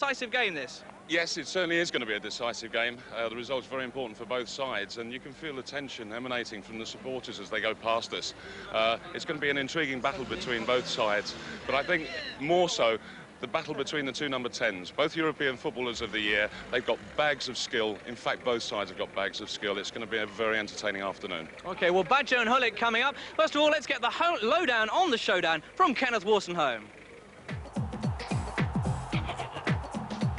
Decisive game, this. Yes, it certainly is going to be a decisive game. The result's very important for both sides, and you can feel the tension emanating from the supporters as they go past us. It's going to be an intriguing battle between both sides, but I think more so the battle between the two number 10s, both European footballers of the year. They've got bags of skill. In fact, both sides have got bags of skill. It's going to be a very entertaining afternoon. OK, well, Baggio and Hullet coming up. First of all, let's get the lowdown on the showdown from Kenneth Wolstenholme.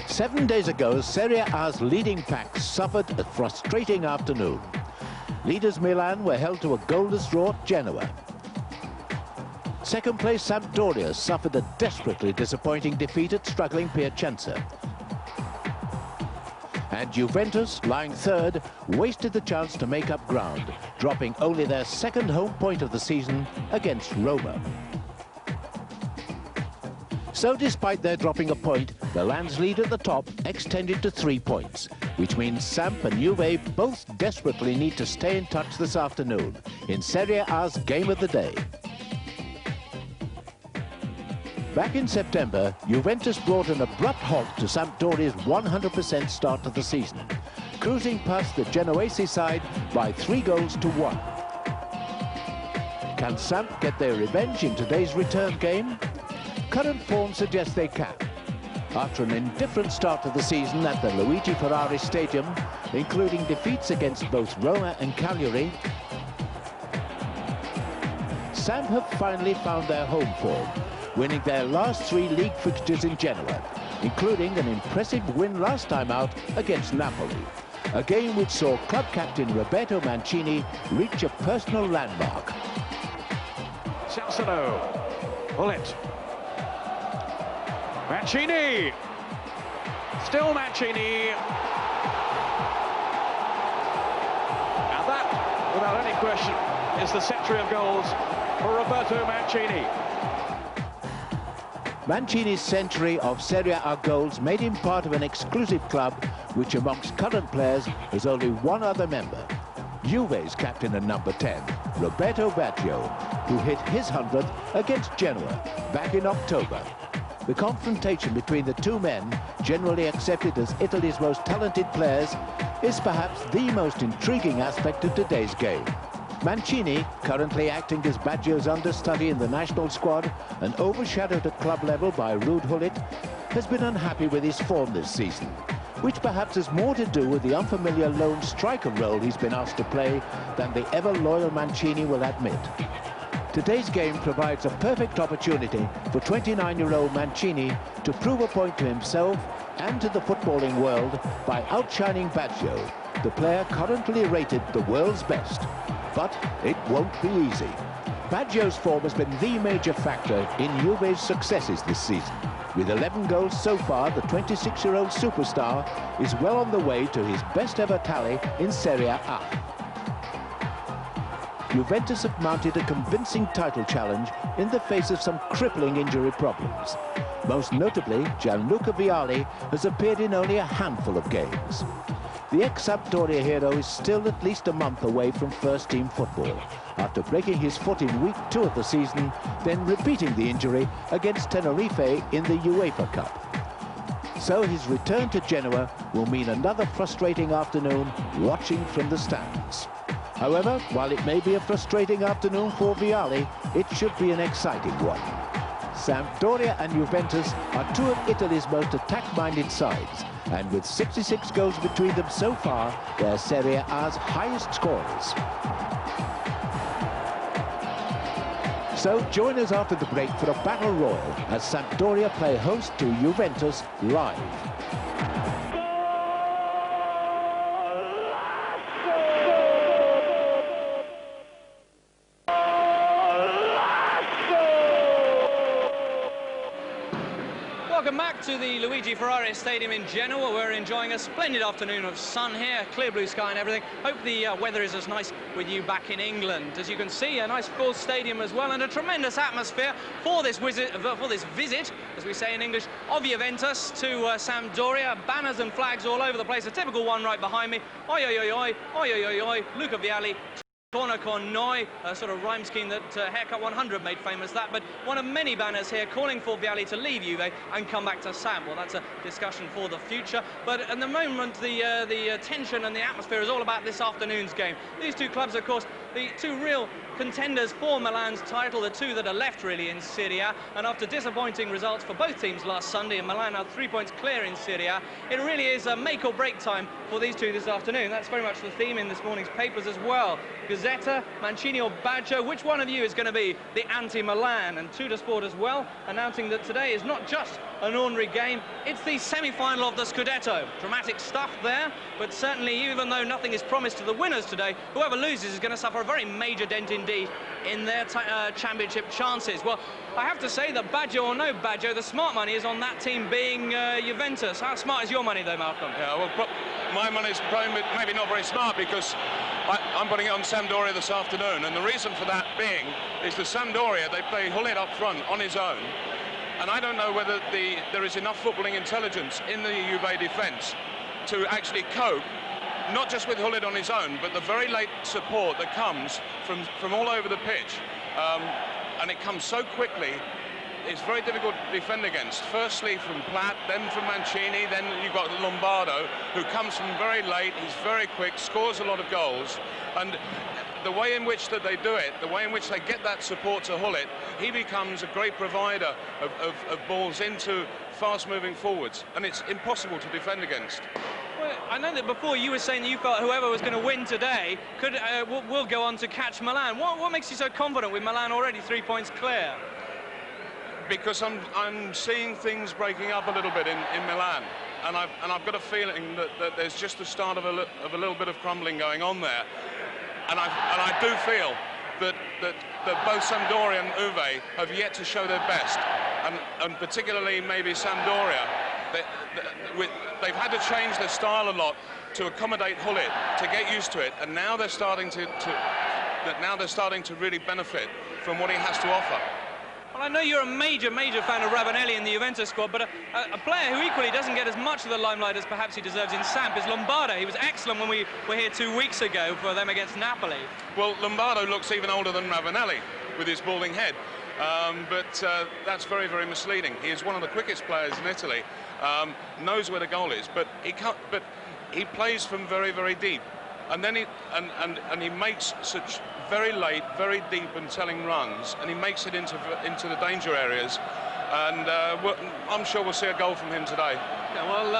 7 days ago, Serie A's leading pack suffered a frustrating afternoon. Leaders Milan were held to a goalless draw at Genoa. Second place Sampdoria suffered a desperately disappointing defeat at struggling Piacenza. And Juventus, lying third, wasted the chance to make up ground, dropping only their second home point of the season against Roma. So despite their dropping a point, the Land's lead at the top extended to 3 points, which means Samp and Juve both desperately need to stay in touch this afternoon in Serie A's game of the day. Back in September, Juventus brought an abrupt halt to Sampdoria's 100% start to the season, cruising past the Genoese side by 3-1. Can Samp get their revenge in today's return game? Current form suggests they can. After an indifferent start to the season at the Luigi Ferrari Stadium, including defeats against both Roma and Cagliari, Samp have finally found their home form, winning their last 3 league fixtures in Genoa, including an impressive win last time out against Napoli, a game which saw club captain Roberto Mancini reach a personal landmark. Sansano, Hullet. Mancini, still Mancini, and that, without any question, is the century of goals for Roberto Mancini. Mancini's century of Serie A goals made him part of an exclusive club which amongst current players has only one other member, Juve's captain and number 10, Roberto Baggio, who hit his 100th against Genoa back in October. The confrontation between the two men, generally accepted as Italy's most talented players, is perhaps the most intriguing aspect of today's game. Mancini, currently acting as Baggio's understudy in the national squad and overshadowed at club level by Ruud Hullet, has been unhappy with his form this season, which perhaps has more to do with the unfamiliar lone striker role he's been asked to play than the ever-loyal Mancini will admit. Today's game provides a perfect opportunity for 29-year-old Mancini to prove a point to himself and to the footballing world by outshining Baggio, the player currently rated the world's best. But it won't be easy. Baggio's form has been the major factor in Juve's successes this season. With 11 goals so far, the 26-year-old superstar is well on the way to his best ever tally in Serie A. Juventus have mounted a convincing title challenge in the face of some crippling injury problems. Most notably, Gianluca Vialli has appeared in only a handful of games. The ex-Sampdoria hero is still at least a month away from first-team football, after breaking his foot in week 2 of the season, then repeating the injury against Tenerife in the UEFA Cup. So his return to Genoa will mean another frustrating afternoon watching from the stands. However, while it may be a frustrating afternoon for Vialli, it should be an exciting one. Sampdoria and Juventus are 2 of Italy's most attack-minded sides, and with 66 goals between them so far, they're Serie A's highest scorers. So join us after the break for a battle royal as Sampdoria play host to Juventus live. Welcome back to the Luigi Ferrari Stadium in Genoa. We're enjoying a splendid afternoon of sun here, clear blue sky and everything. Hope the weather is as nice with you back in England. As you can see, a nice full stadium as well, and a tremendous atmosphere for this visit, as we say in English, of Juventus to Sampdoria. Banners and flags all over the place. A typical one right behind me. Oi, oi, oi, oi, oi, oi, oi, oi, Luca Vialli. Corner con noi, a sort of rhyme scheme that Haircut 100 made famous that, but one of many banners here calling for Vialli to leave Juve and come back to Samp. Well, that's a discussion for the future, but at the moment the tension and the atmosphere is all about this afternoon's game. These two clubs, of course, the two real contenders for Milan's title, the two that are left really in Serie A, and after disappointing results for both teams last Sunday, and Milan now 3 points clear in Serie A, it really is a make or break time for these two this afternoon. That's very much the theme in this morning's papers as well. Gazzetta, Mancini or Baggio, which one of you is going to be the anti-Milan? And Tudor Sport as well, announcing that today is not just an ordinary game, it's the semi-final of the Scudetto. Dramatic stuff there, but certainly even though nothing is promised to the winners today, whoever loses is going to suffer a very major dent indeed in their championship chances. Well, I have to say that Baggio or no Baggio, the smart money is on that team being Juventus. How smart is your money though, Malcolm? Yeah, well, my money's probably maybe not very smart, because I'm putting it on Sampdoria this afternoon, and the reason for that being is the Sampdoria, they play Hullet up front on his own, and I don't know whether there is enough footballing intelligence in the Juve defence to actually cope, not just with Hullet on his own, but the very late support that comes from all over the pitch, and it comes so quickly. It's very difficult to defend against. Firstly from Platt, then from Mancini, then you've got Lombardo, who comes from very late, he's very quick, scores a lot of goals, and the way in which that they do it, the way in which they get that support to Hullet, he becomes a great provider of balls into fast-moving forwards, and it's impossible to defend against. Well, I know that before you were saying that you felt whoever was going to win today will go on to catch Milan. What makes you so confident with Milan already 3 points clear? Because I'm seeing things breaking up a little bit in Milan, and I've got a feeling that there's just the start of a little bit of crumbling going on there, and I do feel that both Sampdoria and Juve have yet to show their best, and particularly maybe Sampdoria, they've had to change their style a lot to accommodate Hullet, to get used to it, and now they're starting to really benefit from what he has to offer. Well, I know you're a major fan of Ravanelli in the Juventus squad, but a player who equally doesn't get as much of the limelight as perhaps he deserves in Samp is Lombardo. He was excellent when we were here 2 weeks ago for them against Napoli. Well, Lombardo looks even older than Ravanelli with his balding head, but that's very, very misleading. He is one of the quickest players in Italy, knows where the goal is, but he plays from very, very deep, and then he makes such very late, very deep and telling runs, and he makes it into the danger areas, and I'm sure we'll see a goal from him today. Yeah, well,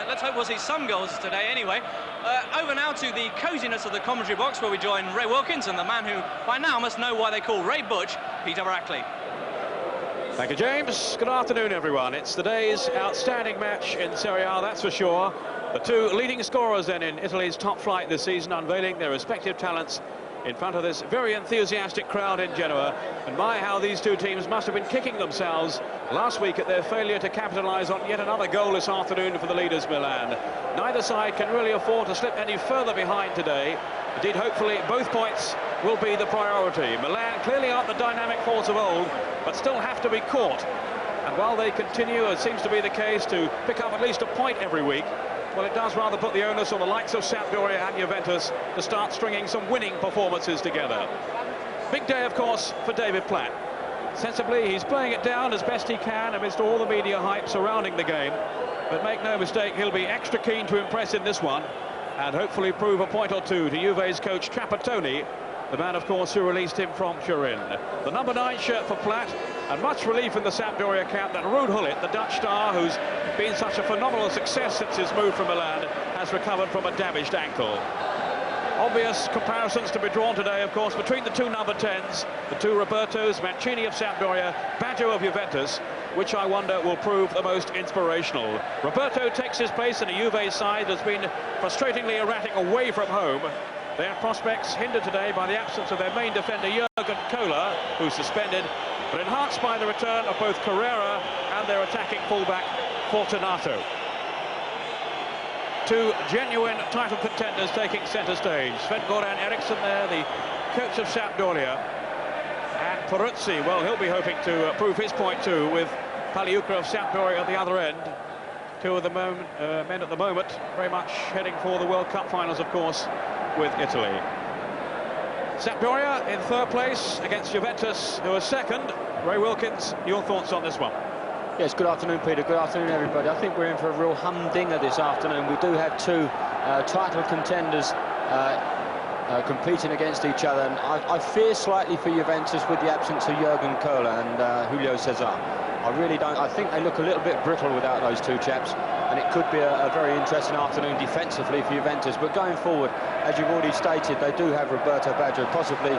let's hope we'll see some goals today anyway. Over now to the coziness of the commentary box, where we join Ray Wilkinson, the man who by now must know why they call Ray Butch Peter Brackley. Thank you, James. Good afternoon, everyone. It's the day's outstanding match in Serie A, that's for sure. The two leading scorers then in Italy's top flight this season, unveiling their respective talents in front of this very enthusiastic crowd in Genoa. And my, how these two teams must have been kicking themselves last week at their failure to capitalise on yet another goal this afternoon for the leaders Milan. Neither side can really afford to slip any further behind today. Indeed, hopefully both points will be the priority. Milan clearly aren't the dynamic force of old, but still have to be caught. And while they continue, as seems to be the case, to pick up at least a point every week, well, it does rather put the onus on the likes of Sampdoria and Juventus to start stringing some winning performances together. Big day, of course, for David Platt. Sensibly, he's playing it down as best he can amidst all the media hype surrounding the game. But make no mistake, he'll be extra keen to impress in this one, and hopefully prove a point or two to Juve's coach Trapattoni, the man, of course, who released him from Turin. The number 9 shirt for Platt, and much relief in the Sampdoria camp that Ruud Hullet, the Dutch star, who's been such a phenomenal success since his move from Milan, has recovered from a damaged ankle. Obvious comparisons to be drawn today, of course, between the two number 10s, the two Robertos, Mancini of Sampdoria, Baggio of Juventus, which I wonder will prove the most inspirational. Roberto takes his place in a Juve side that's been frustratingly erratic away from home. Their prospects hindered today by the absence of their main defender Jurgen Kohler, who's suspended, but enhanced by the return of both Carrera and their attacking fullback Fortunato. Two genuine title contenders taking centre stage. Sven-Goran Eriksson there, the coach of Sampdoria, and Peruzzi, well, he'll be hoping to prove his point too, with Pagliuca of Sampdoria at the other end. Two of the men at the moment very much heading for the World Cup finals, of course, with Italy. Sampdoria in third place against Juventus, who are second. Ray Wilkins, your thoughts on this one? Yes, good afternoon, Peter. Good afternoon, everybody. I think we're in for a real humdinger this afternoon. We do have two title contenders competing against each other, and I fear slightly for Juventus with the absence of Jurgen Kohler and Julio Cesar. I really don't. I think they look a little bit brittle without those two chaps, and it could be a very interesting afternoon defensively for Juventus. But going forward, as you've already stated, they do have Roberto Baggio, possibly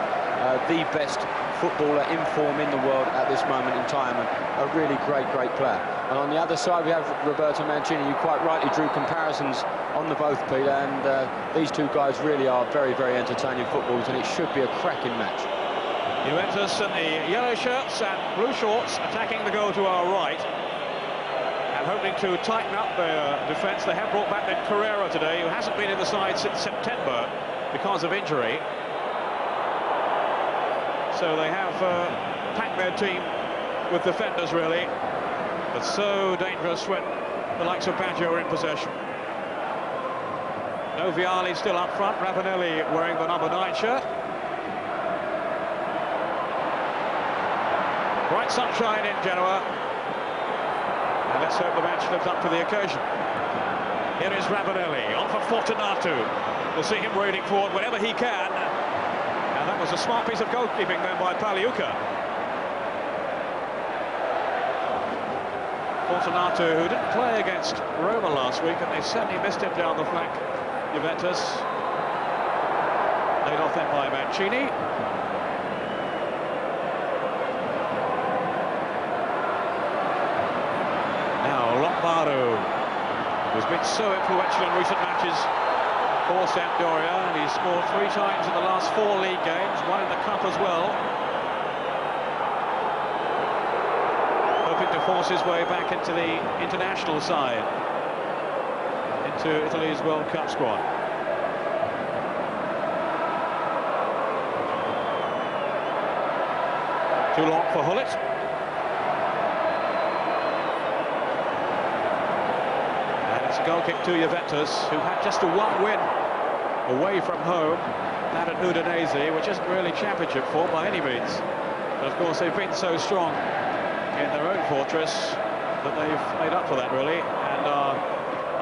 the best footballer in form in the world at this moment in time, and a really great player. And on the other side, we have Roberto Mancini. You quite rightly drew comparisons on the both, Peter, and these two guys really are very entertaining footballers, and it should be a cracking match. Juventus in the yellow shirts and blue shorts attacking the goal to our right and hoping to tighten up their defence. They have brought back then Carrera today, who hasn't been in the side since September because of injury. So they have packed their team with defenders, really. But so dangerous when the likes of Baggio are in possession. No Vialli still up front. Ravanelli wearing the number 9 shirt. Bright sunshine in Genoa. And let's hope the match lives up to the occasion. Here is Ravanelli, on for Fortunato. We'll see him wading forward whenever he can. And that was a smart piece of goalkeeping then by Paliuca. Fortunato, who didn't play against Roma last week, and they certainly missed him down the flank, Juventus. Laid off then by Mancini. Lombardo, who's been so influential in recent matches for Sampdoria, and he's scored 3 times in the last 4 league games, 1 in the cup as well. Hoping to force his way back into the international side, into Italy's World Cup squad. Too long for Hullet. Goal kick to Juventus, who had just a 1 win away from home, that at Udinese, which isn't really championship form by any means. But of course they've been so strong in their own fortress that they've made up for that, really, and are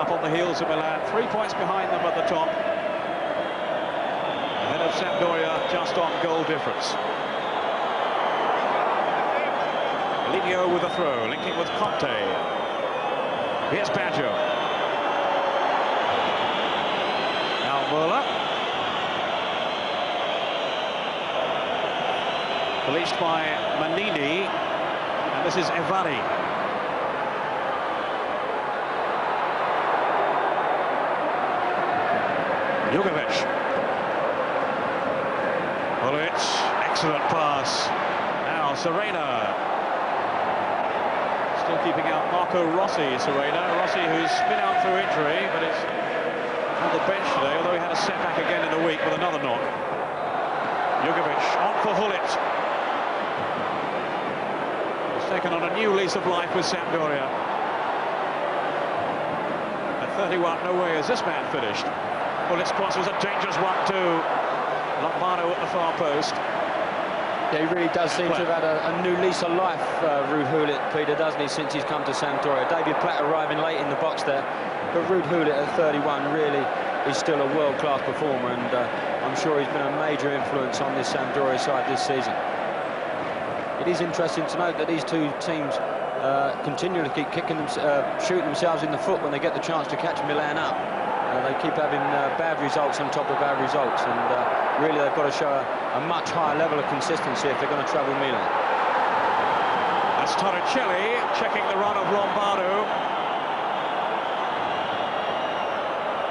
up on the heels of Milan, 3 points behind them at the top, ahead of Sampdoria just on goal difference. Ligno with a throw, linking with Conte. Here's Baggio. Muller. Released by Manini, and this is Evani. Jugovic. Hullet, excellent pass. Now Serena. Still keeping out Marco Rossi, Serena. Rossi, who's been out through injury, but is on the bench today, although he had a setback again in the week with another knock. Jugovic on for Hullet. He's taken on a new lease of life with Sampdoria. At 31, no way has this man finished. Hullet's cross was a dangerous one too. Lombardo at the far post. Yeah, he really does seem to have had a new lease of life, Ruud Hullet, Peter, doesn't he, since he's come to Sampdoria. David Platt arriving late in the box there. But Ruud Hullet at 31 really is still a world-class performer, and I'm sure he's been a major influence on this Sampdoria side this season. It is interesting to note that these two teams continue to keep shooting themselves in the foot when they get the chance to catch Milan up. They keep having bad results on top of bad results, and really they've got to show a much higher level of consistency if they're going to travel Milan. That's Torricelli checking the run of Lombardo.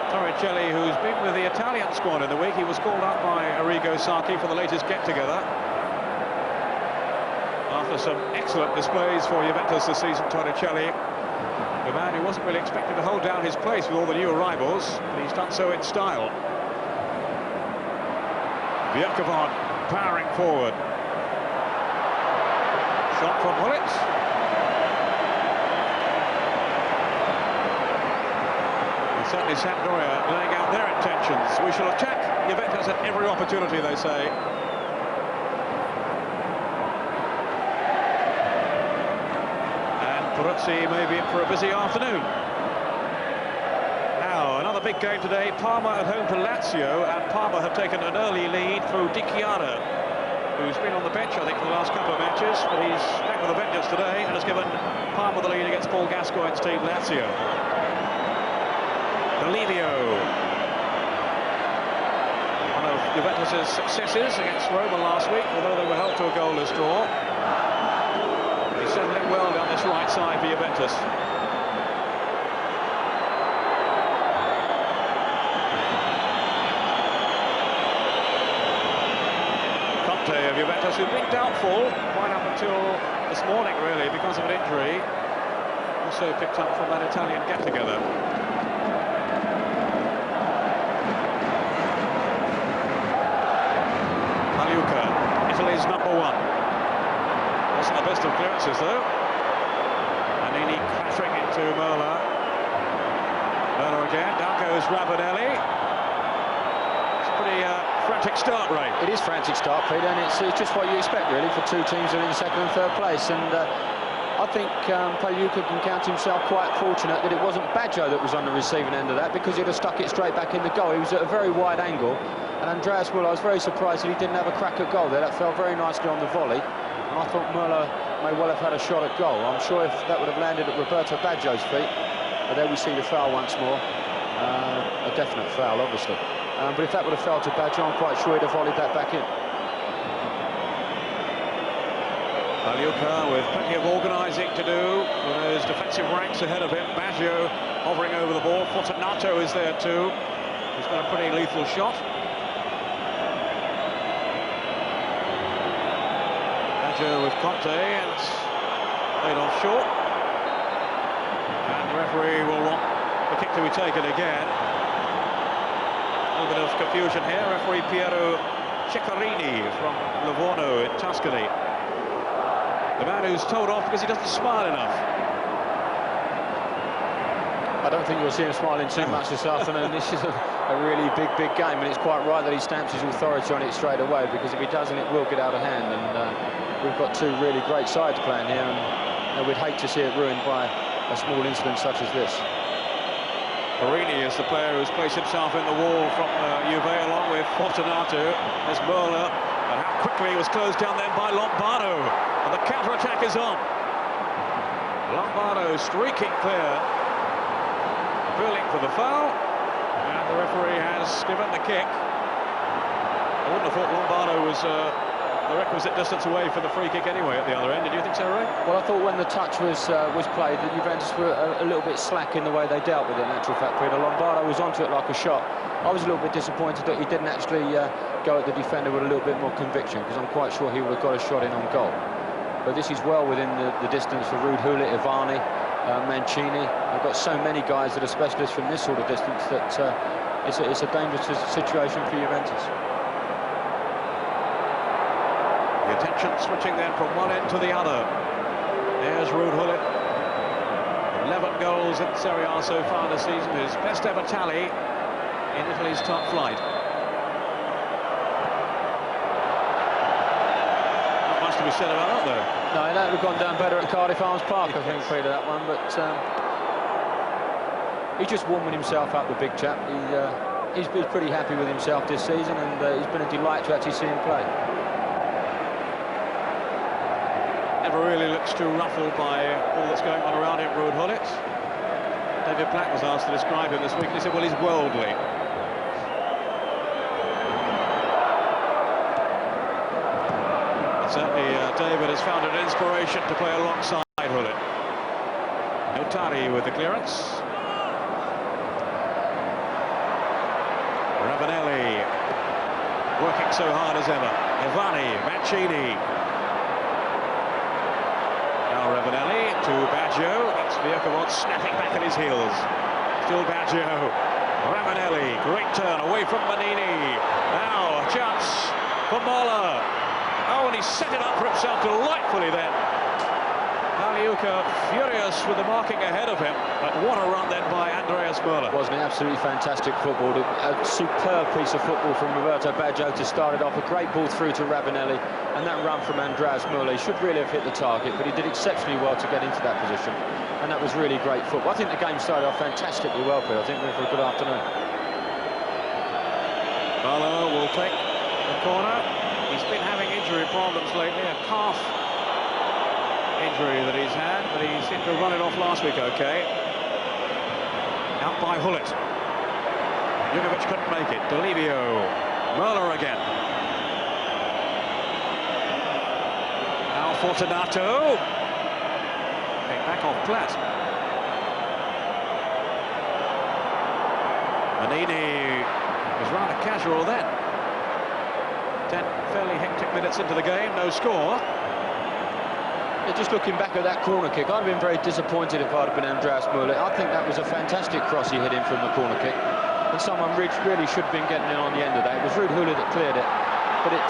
Torricelli, who's been with the Italian squad in the week. He was called up by Arrigo Sacchi for the latest get-together. After some excellent displays for Juventus this season, Torricelli, the man who wasn't really expected to hold down his place with all the new arrivals, but he's done so in style. Bjerkevand powering forward. Shot from Hullet. Certainly Sampdoria laying out their intentions. We shall attack Juventus at every opportunity, they say. And Peruzzi may be in for a busy afternoon. Now, another big game today. Parma at home to Lazio, and Parma have taken an early lead through Di Chiara, who's been on the bench, I think, for the last couple of matches, but he's back with the Vengeance today and has given Parma the lead against Paul Gascoigne's team, Lazio. Delivio. One of Juventus' successes against Roma last week, although they were helped to a goalless draw. He's settling well down this right side for Juventus. Of Juventus, who've been doubtful right up until this morning, really, because of an injury. Also picked up from that Italian get-together. Magliuca, Italy's #1. Wasn't the best of clearances, though. Anini crashing into Merla. Merla again, down goes Ravanelli. It's a pretty frantic start, Ray. It is frantic start, Peter, and it's just what you expect, really, for two teams that are in second and third place. And I think Pagliuca can count himself quite fortunate that it wasn't Baggio that was on the receiving end of that, because he'd have stuck it straight back in the goal. He was at a very wide angle, and Andreas Müller, I was very surprised that he didn't have a crack at goal there. That fell very nicely on the volley, and I thought Müller may well have had a shot at goal. I'm sure if that would have landed at Roberto Baggio's feet, but there we see the foul once more. A definite foul, obviously. But if that would have fell to Baggio, I'm quite sure he'd have volleyed that back in. Magliuca with plenty of organising to do with those defensive ranks ahead of him. Baggio hovering over the ball. Fortunato is there too. He's got a pretty lethal shot. Baggio with Conte, and it's laid off short. And the referee will want the kick to be taken again. A little bit of confusion here. Referee Piero Ceccarini from Livorno in Tuscany. The man who's told off because he doesn't smile enough. I don't think you'll see him smiling too much this afternoon. This is a really big game, and it's quite right that he stamps his authority on it straight away, because if he doesn't, it will get out of hand. And we've got two really great sides playing here, and we'd hate to see it ruined by a small incident such as this. Perini is the player who's placed himself in the wall from Juve, along with Fortunato. There's Merla, and how quickly he was closed down then by Lombardo. And the counter-attack is on. Lombardo streaking clear, appealing for the foul, and the referee has given the kick. I wouldn't have thought Lombardo was the requisite distance away for the free kick anyway at the other end. Did you think so, Ray? Well, I thought when the touch was played, that Juventus were a little bit slack in the way they dealt with it, in actual fact, Peter. Lombardo was onto it like a shot. I was a little bit disappointed that he didn't actually go at the defender with a little bit more conviction, because I'm quite sure he would have got a shot in on goal. But this is well within the distance for Ruud Gullit, Ivani, Mancini. They've got so many guys that are specialists from this sort of distance that it's a dangerous situation for Juventus. The attention switching then from one end to the other. There's Ruud Gullit. 11 goals in Serie A so far this season, his best ever tally in Italy's top flight. Not much to be said about that, though. No, that would have gone down better at Cardiff Arms Park, I think, Peter, that one. But he's just warming himself up, the big chap. He's been pretty happy with himself this season, and it's been a delight to actually see him play. Never really looks too ruffled by all that's going on around him, Ruud Gullit. David Black was asked to describe him this week, and he said, well, he's worldly. Certainly, David has found an inspiration to play alongside Gullit. Notari with the clearance. Ravanelli working so hard as ever. Ivani, Mancini. Now Ravanelli to Baggio. That's Viercovot snapping back at his heels. Still Baggio. Ravanelli, great turn away from Manini. Now a chance for Mola. Oh, and he set it up for himself delightfully then. Magliuca furious with the marking ahead of him. But what a run then by Andreas Möller. Wasn't it? Absolutely fantastic football. A superb piece of football from Roberto Baggio to start it off. A great ball through to Ravanelli, and that run from Andreas Möller. He should really have hit the target, but he did exceptionally well to get into that position, and that was really great football. I think the game started off fantastically well, Peter. I think we're in for a good afternoon. Möller will take the corner. He's been having injury problems lately, a calf injury that he's had, but he seemed to run it off last week okay. Out by Hullet. Jugovic couldn't make it. Delivio. Möller again. Now Fortunato. Okay, back off Platt. Manini was rather casual then. 10 fairly hectic minutes into the game, no score. Yeah, just looking back at that corner kick, I'd have been very disappointed if I'd have been Andreas Möller. I think that was a fantastic cross he hit in from the corner kick, and someone really should have been getting in on the end of that. It was Ruud Gullit that cleared it, but it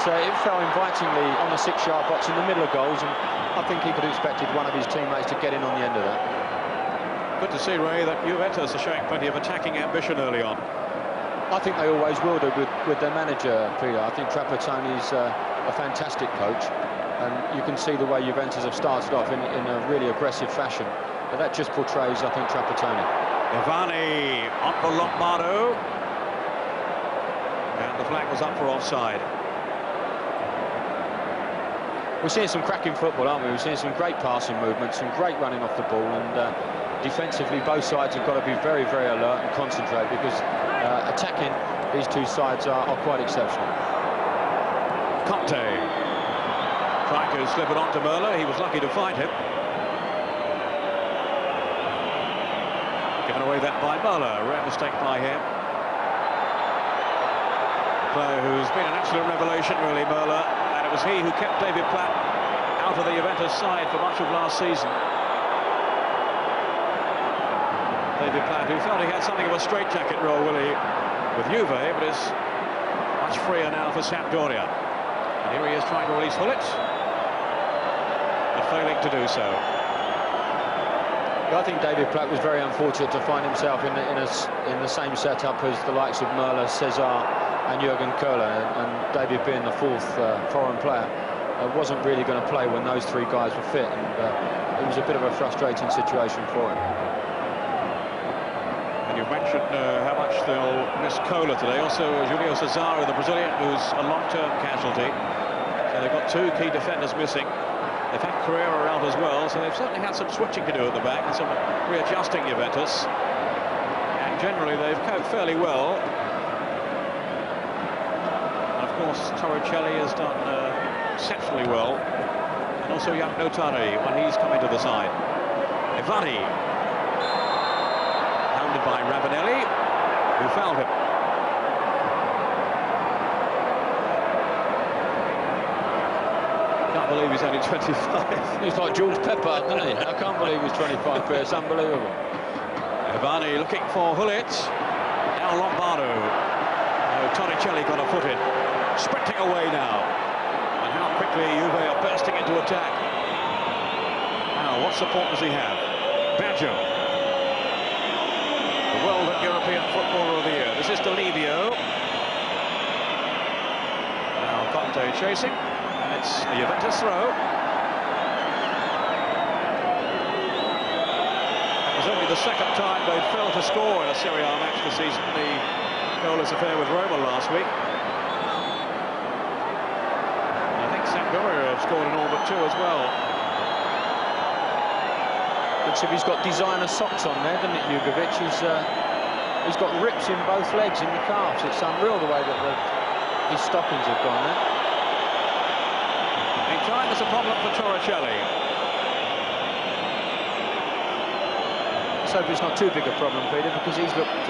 fell invitingly on the 6-yard box in the middle of goals, and I think he could have expected one of his teammates to get in on the end of that. Good to see, Ray, that Juventus are showing plenty of attacking ambition early on. I think they always will do with their manager, Peter. I think Trapattoni's a fantastic coach, and you can see the way Juventus have started off in a really aggressive fashion. But that just portrays, I think, Trapattoni. Ivani on for Lombardo. And the flag was up for offside. We're seeing some cracking football, aren't we? We're seeing some great passing movements, some great running off the ball, and defensively both sides have got to be very, very alert and concentrate, because attacking these two sides are quite exceptional. Conte trying to slip it on to Möller. He was lucky to find him. Given away that by Möller. Rare mistake by him. Player who's been an absolute revelation, really, Möller. And it was he who kept David Platt out of the Juventus side for much of last season. David Platt, who felt he had something of a straitjacket role, Willie, with Juve, but is much freer now for Sampdoria. And here he is trying to release Hullet, but failing to do so. I think David Platt was very unfortunate to find himself in the same setup as the likes of Möller, Cesar and Jurgen Kohler, and David being the fourth foreign player wasn't really going to play when those three guys were fit, and it was a bit of a frustrating situation for him. And you've mentioned how much they'll miss Kohler today. Also Julio Cesar, the Brazilian, who's a long-term casualty. So they've got two key defenders missing. They've had Carrera out as well, so they've certainly had some switching to do at the back and some readjusting Juventus. And generally they've coped fairly well. And of course Torricelli has done exceptionally well. And also young Notari when he's come into the side. Ivani, hounded by Ravanelli, who fouled him. I can't believe he's only 25. He's like George Pepper, isn't he? I can't believe he's 25, but it's unbelievable. Ivani looking for Hullet. Now Lombardo. Oh, Torricelli got a foot in. Sprinting away now. And how quickly Juve are bursting into attack. Now, what support does he have? Baggio. The World and European Footballer of the Year. This is Delivio. Now Conte chasing. And it's a Juventus throw. It was only the second time they'd failed to score in a Serie A match this season. The goalless affair with Roma last week. And I think Sampdoria have scored in all but two as well. Looks as if he's got designer socks on there, doesn't it, Jugovic? He's got rips in both legs, in the calves. It's unreal the way that his stockings have gone there. Meantime, there's a problem for Torricelli. Let's hope it's not too big a problem, Peter, because he's looked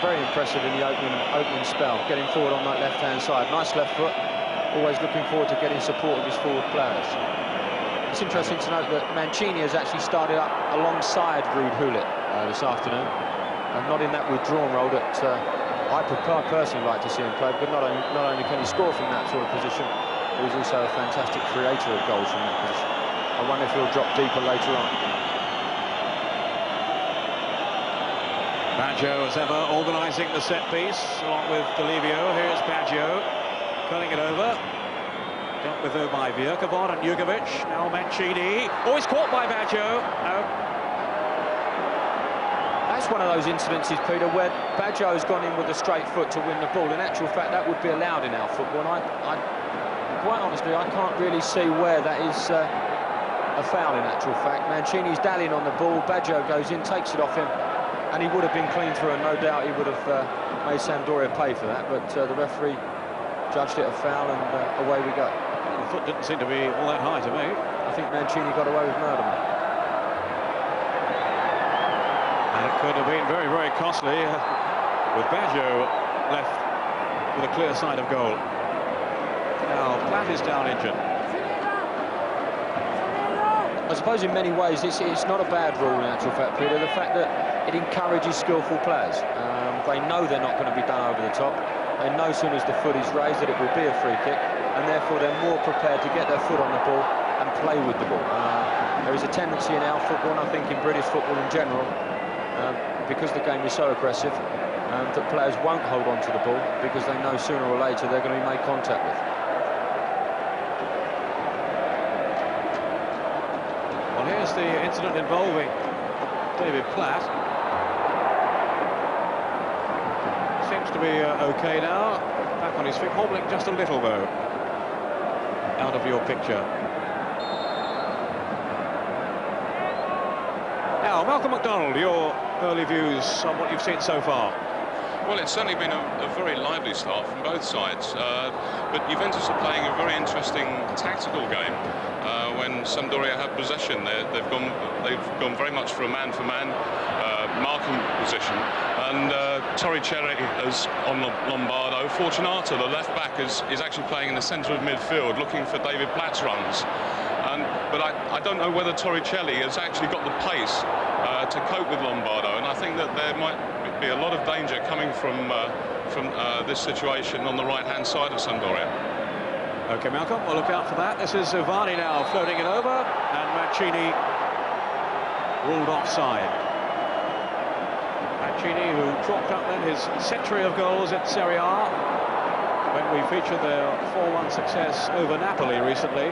very impressive in the opening spell, getting forward on that left-hand side. Nice left foot, always looking forward to getting support of his forward players. It's interesting to note that Mancini has actually started up alongside Ruud Gullit this afternoon, and not in that withdrawn role that I personally like to see him play, but not only can he score from that sort of position, but he's also a fantastic creator of goals from that position. I wonder if he'll drop deeper later on. Baggio, as ever, organising the set piece along with Delivio. Here's Baggio cutting it over. Dealt with though by Vierkavon and Jugovic. Now Mancini. Oh, he's caught by Baggio. No. That's one of those incidences, Peter, where Baggio has gone in with a straight foot to win the ball. In actual fact, that would be allowed in our football. And quite honestly, I can't really see where that is a foul in actual fact. Mancini's dallying on the ball. Baggio goes in, takes it off him, and he would have been clean through, and no doubt he would have made Sampdoria pay for that. But the referee judged it a foul, and away we go. The foot didn't seem to be all that high to me. I think Mancini got away with murder. And it could have been very, very costly with Baggio left with a clear side of goal. Now, Platt is down injured. I suppose in many ways it's not a bad rule in actual fact, Peter. The fact that it encourages skillful players. They know they're not going to be done over the top. They know as soon as the foot is raised that it will be a free kick, and therefore they're more prepared to get their foot on the ball and play with the ball. There is a tendency in our football, and I think in British football in general, because the game is so aggressive, that players won't hold on to the ball because they know sooner or later they're going to be made contact with. Well, here's the incident involving David Platt. Seems to be okay now. Back on his feet, hobbling just a little though. Out of your picture. Now, Malcolm MacDonald, your early views on what you've seen so far. Well, it's certainly been a very lively start from both sides, but Juventus are playing a very interesting tactical game. When Sampdoria have possession, they've gone very much for a man-for-man marking position, and Torricelli is on Lombardo. Fortunato, the left-back, is actually playing in the centre of midfield, looking for David Platt's runs. But I don't know whether Torricelli has actually got the pace to cope with Lombardo, and I think that there might be a lot of danger coming from this situation on the right-hand side of Sampdoria. OK, Malcolm, we'll look out for that. This is Ivani now floating it over, and Mancini ruled offside. Mancini, who chalked up then his century of goals at Serie A when we featured their 4-1 success over Napoli recently.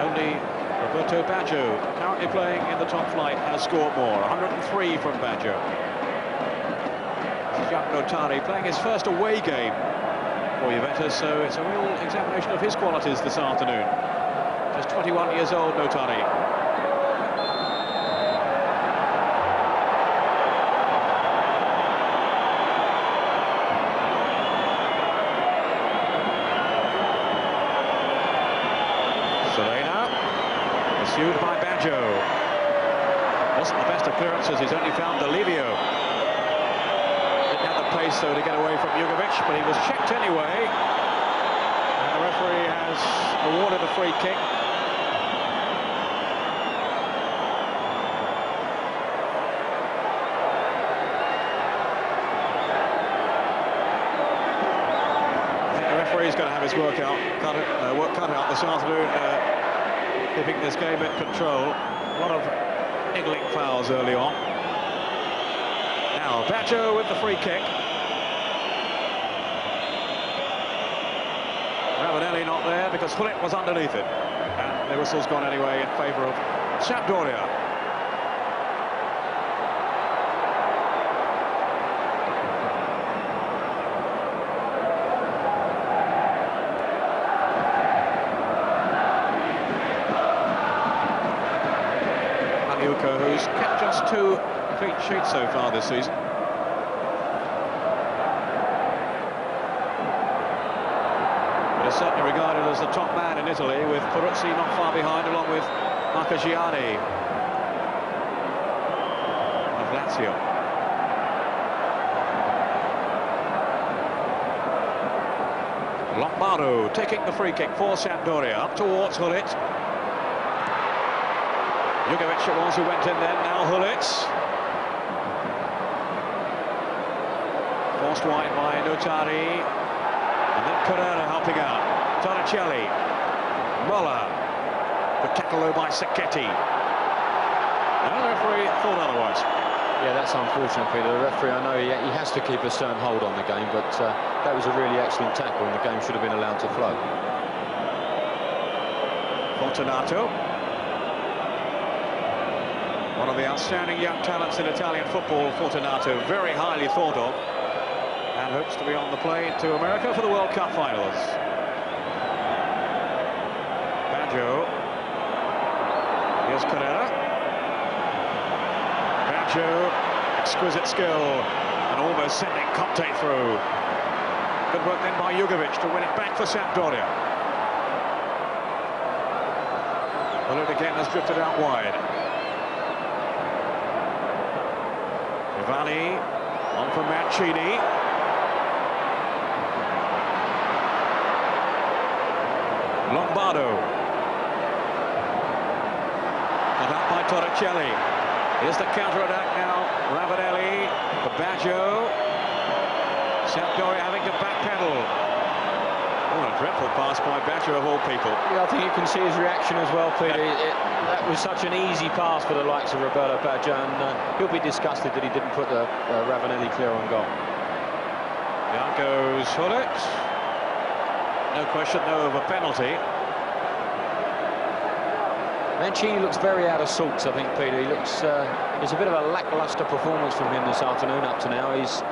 Only Roberto Baggio, currently playing in the top flight, has scored more. 103 from Baggio. This is young Notari playing his first away game for Juventus, so it's a real examination of his qualities this afternoon. Just 21 years old, Notari. Pursued by Baggio. Wasn't the best of clearances, he's only found Delivio. Didn't have the pace though to get away from Jugovic, but he was checked anyway. And the referee has awarded a free kick. I think the referee's going to have his work cut out this afternoon. Keeping this game in control. A lot of niggling fouls early on. Now Baggio with the free kick. Ravanelli not there because Hullet was underneath it, and the whistle's gone anyway in favour of Sampdoria. Who's kept just 2 clean sheets so far this season. But is certainly regarded as the top man in Italy, with Peruzzi not far behind, along with Marcagiani of Lazio. Lombardo taking the free kick for Sampdoria, up towards Hullet. Jugovic it was who went in then, now Hullet. Forced wide by Notari. And then Carrera helping out. Torricelli. Mola. Good tackle though by Sacchetti. No, the referee thought otherwise. Yeah, that's unfortunate, Peter. The referee, I know he has to keep a stern hold on the game, but that was a really excellent tackle, and the game should have been allowed to flow. Fortunato, one of the outstanding young talents in Italian football. Fortunato, very highly thought of, and hopes to be on the plane to America for the World Cup finals. Baggio. Here's Carrera. Baggio, exquisite skill, and almost sending Conte through. Good work then by Jugovic to win it back for Sampdoria. Well, it again has drifted out wide. Ivani on for Mancini. Lombardo. Cut out by Torricelli. Here's the counter-attack now. Ravanelli, for Baggio. Sampdoria having to backpedal. Oh, a dreadful pass by Baggio of all people. Yeah, I think you can see his reaction as well, Peter. That was such an easy pass for the likes of Roberto Baggio, and he'll be disgusted that he didn't put the Ravanelli clear on goal. Down goes Hullet. No question, though, of a penalty. Mancini looks very out of sorts, I think, Peter. He looks, it's a bit of a lacklustre performance from him this afternoon up to now. He's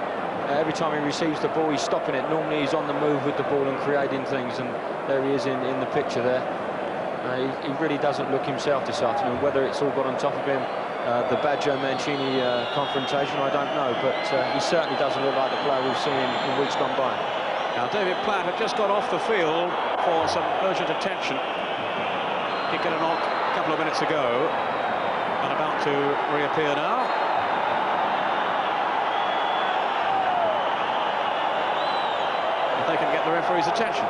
every time he receives the ball, he's stopping it. Normally he's on the move with the ball and creating things, and there he is in the picture there. He really doesn't look himself this afternoon. Whether it's all got on top of him, the Baggio-Mancini confrontation, I don't know, but he certainly doesn't look like the player we've seen in weeks gone by. Now, David Platt had just got off the field for some urgent attention. He got a knock a couple of minutes ago, and about to reappear now. If they can get the referee's attention.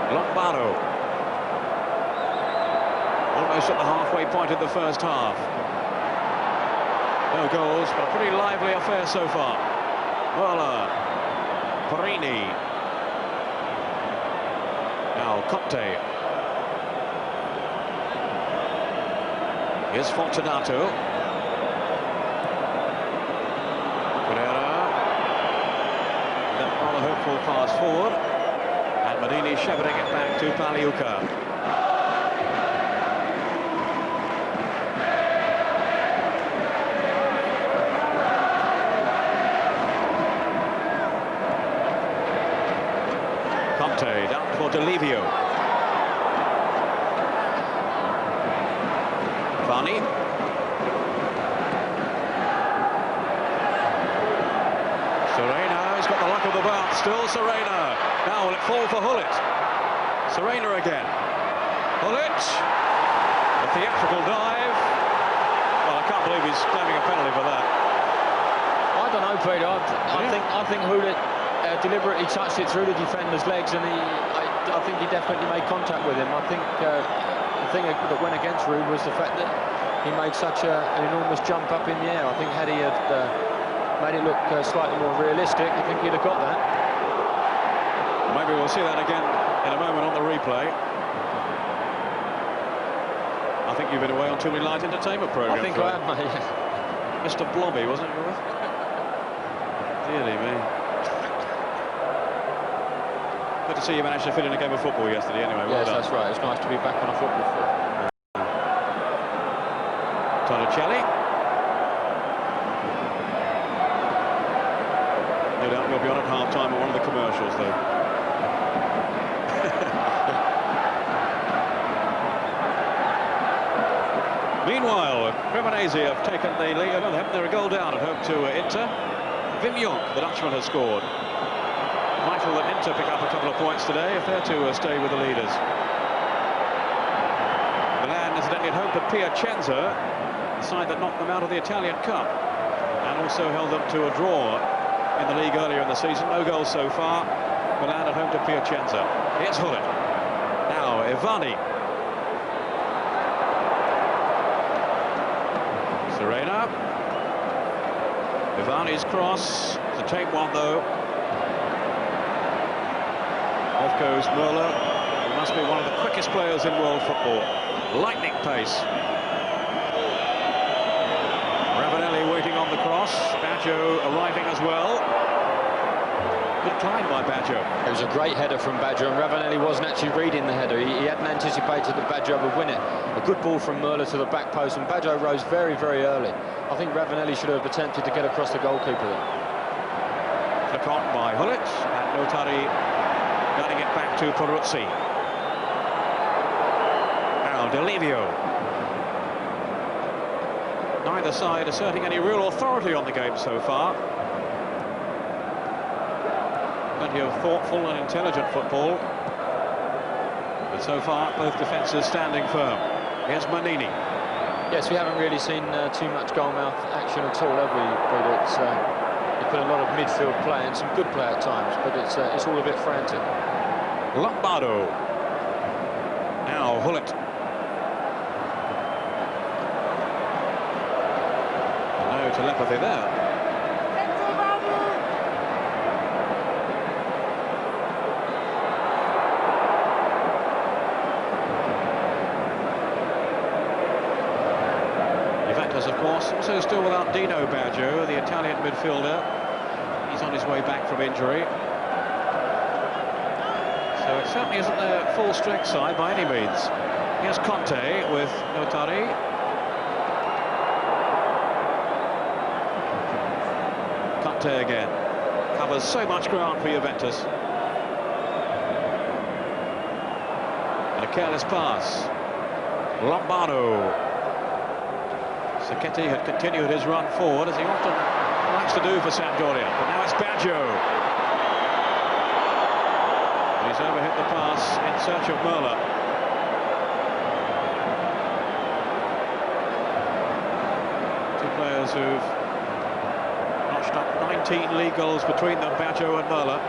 Lombardo. Almost at the halfway point in the first half. No goals, but a pretty lively affair so far. Merla. Perini. Now Conte. Here's Fortunato. Pereira. That rather hopeful pass forward. And Madini shepherding it back to Paliuca. Conte down for Delivio. Vani. Serena has got the luck of the bounce. Still Serena. Now will it fall for Hullet? Serena again. Hullet. A theatrical dive. Well, I can't believe he's claiming a penalty for that. I don't know, Peter. I think Hullet deliberately touched it through the defender's legs, and I think he definitely made contact with him. I think the thing that went against Ruud was the fact that he made such an enormous jump up in the air. I think had he had made it look slightly more realistic, I think he'd have got that. Maybe we'll see that again in a moment on the replay. I think you've been away on too many light entertainment programs. I think I have, mate. Mr. Blobby, wasn't it? Dearly me. Good to see you managed to fit in a game of football yesterday anyway. Well yes, done. That's right. It's nice to be back on a football field. Torricelli. No doubt you'll be on at half-time at one of the commercials, though. Meanwhile, Cremonese have taken the lead. They're a goal down at home to Inter. Wim Jonk, the Dutchman, has scored. Vital that Inter pick up a couple of points today if they're to stay with the leaders. Milan incidentally at home to Piacenza, the side that knocked them out of the Italian Cup, and also held them to a draw in the league earlier in the season. No goals so far. Milan at home to Piacenza. Here's Hullet. Now Ivani. Serena. Ivani's cross. It's a tame one though. Off goes Merla. He must be one of the quickest players in world football. Lightning pace. Baggio arriving as well. Good climb by Baggio. It was a great header from Baggio, and Ravanelli wasn't actually reading the header. He hadn't anticipated that Baggio would win it. A good ball from Merla to the back post, and Baggio rose very, very early. I think Ravanelli should have attempted to get across the goalkeeper there. Flick on by Hullet, and Notari getting it back to Peruzzi. Now Delivio. Neither side asserting any real authority on the game so far. Plenty of thoughtful and intelligent football. But so far, both defences standing firm. Here's Manini. Yes, we haven't really seen too much goalmouth action at all, have we? But it's they put a lot of midfield play and some good play at times, but it's all a bit frantic. Lombardo. Now Hullet. No telepathy there. Juventus, of course, also still without Dino Baggio, the Italian midfielder. He's on his way back from injury. So it certainly isn't their full strength side by any means. Here's Conte with Notari. Conte again. Covers so much ground for Juventus. And a careless pass. Lombardo. Sacchetti had continued his run forward, as he often likes to do for Sampdoria. But now it's Baggio. He's overhit the pass in search of Merla. Two players who've notched up 19 league goals between them, Baggio and Merla,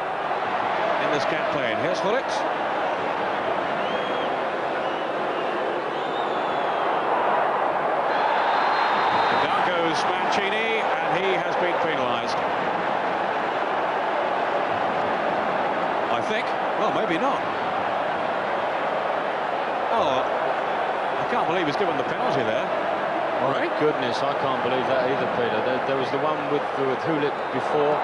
in this campaign. Here's Hullet. Down goes Mancini, and he has been penalised. I think. Well, maybe not. Oh, I can't believe he's given the penalty there. My goodness, I can't believe that either, Peter. There was the one with Hullet before,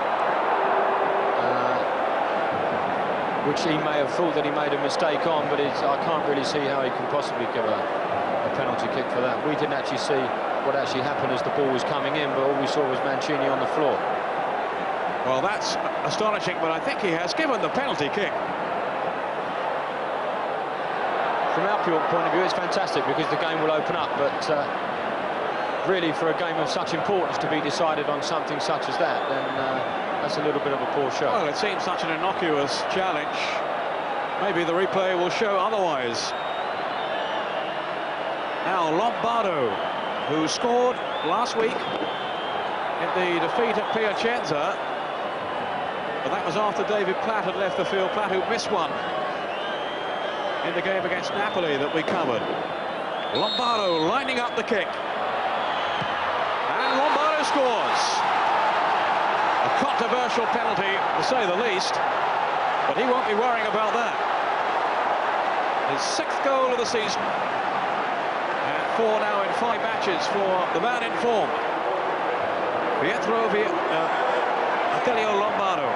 which he may have thought that he made a mistake on, but I can't really see how he can possibly give a penalty kick for that. We didn't actually see what actually happened as the ball was coming in, but all we saw was Mancini on the floor. Well, that's astonishing, but I think he has given the penalty kick. From our point of view, it's fantastic because the game will open up, but really for a game of such importance to be decided on something such as that, then that's a little bit of a poor shot. Well, it seems such an innocuous challenge. Maybe the replay will show otherwise. Now Lombardo, who scored last week in the defeat at Piacenza, but that was after David Platt had left the field. Platt, who missed one in the game against Napoli that we covered. Lombardo lining up the kick. And Lombardo scores. A controversial penalty, to say the least, but he won't be worrying about that. His 6th goal of the season. And 4 now in 5 matches for the man in form. Italia Lombardo.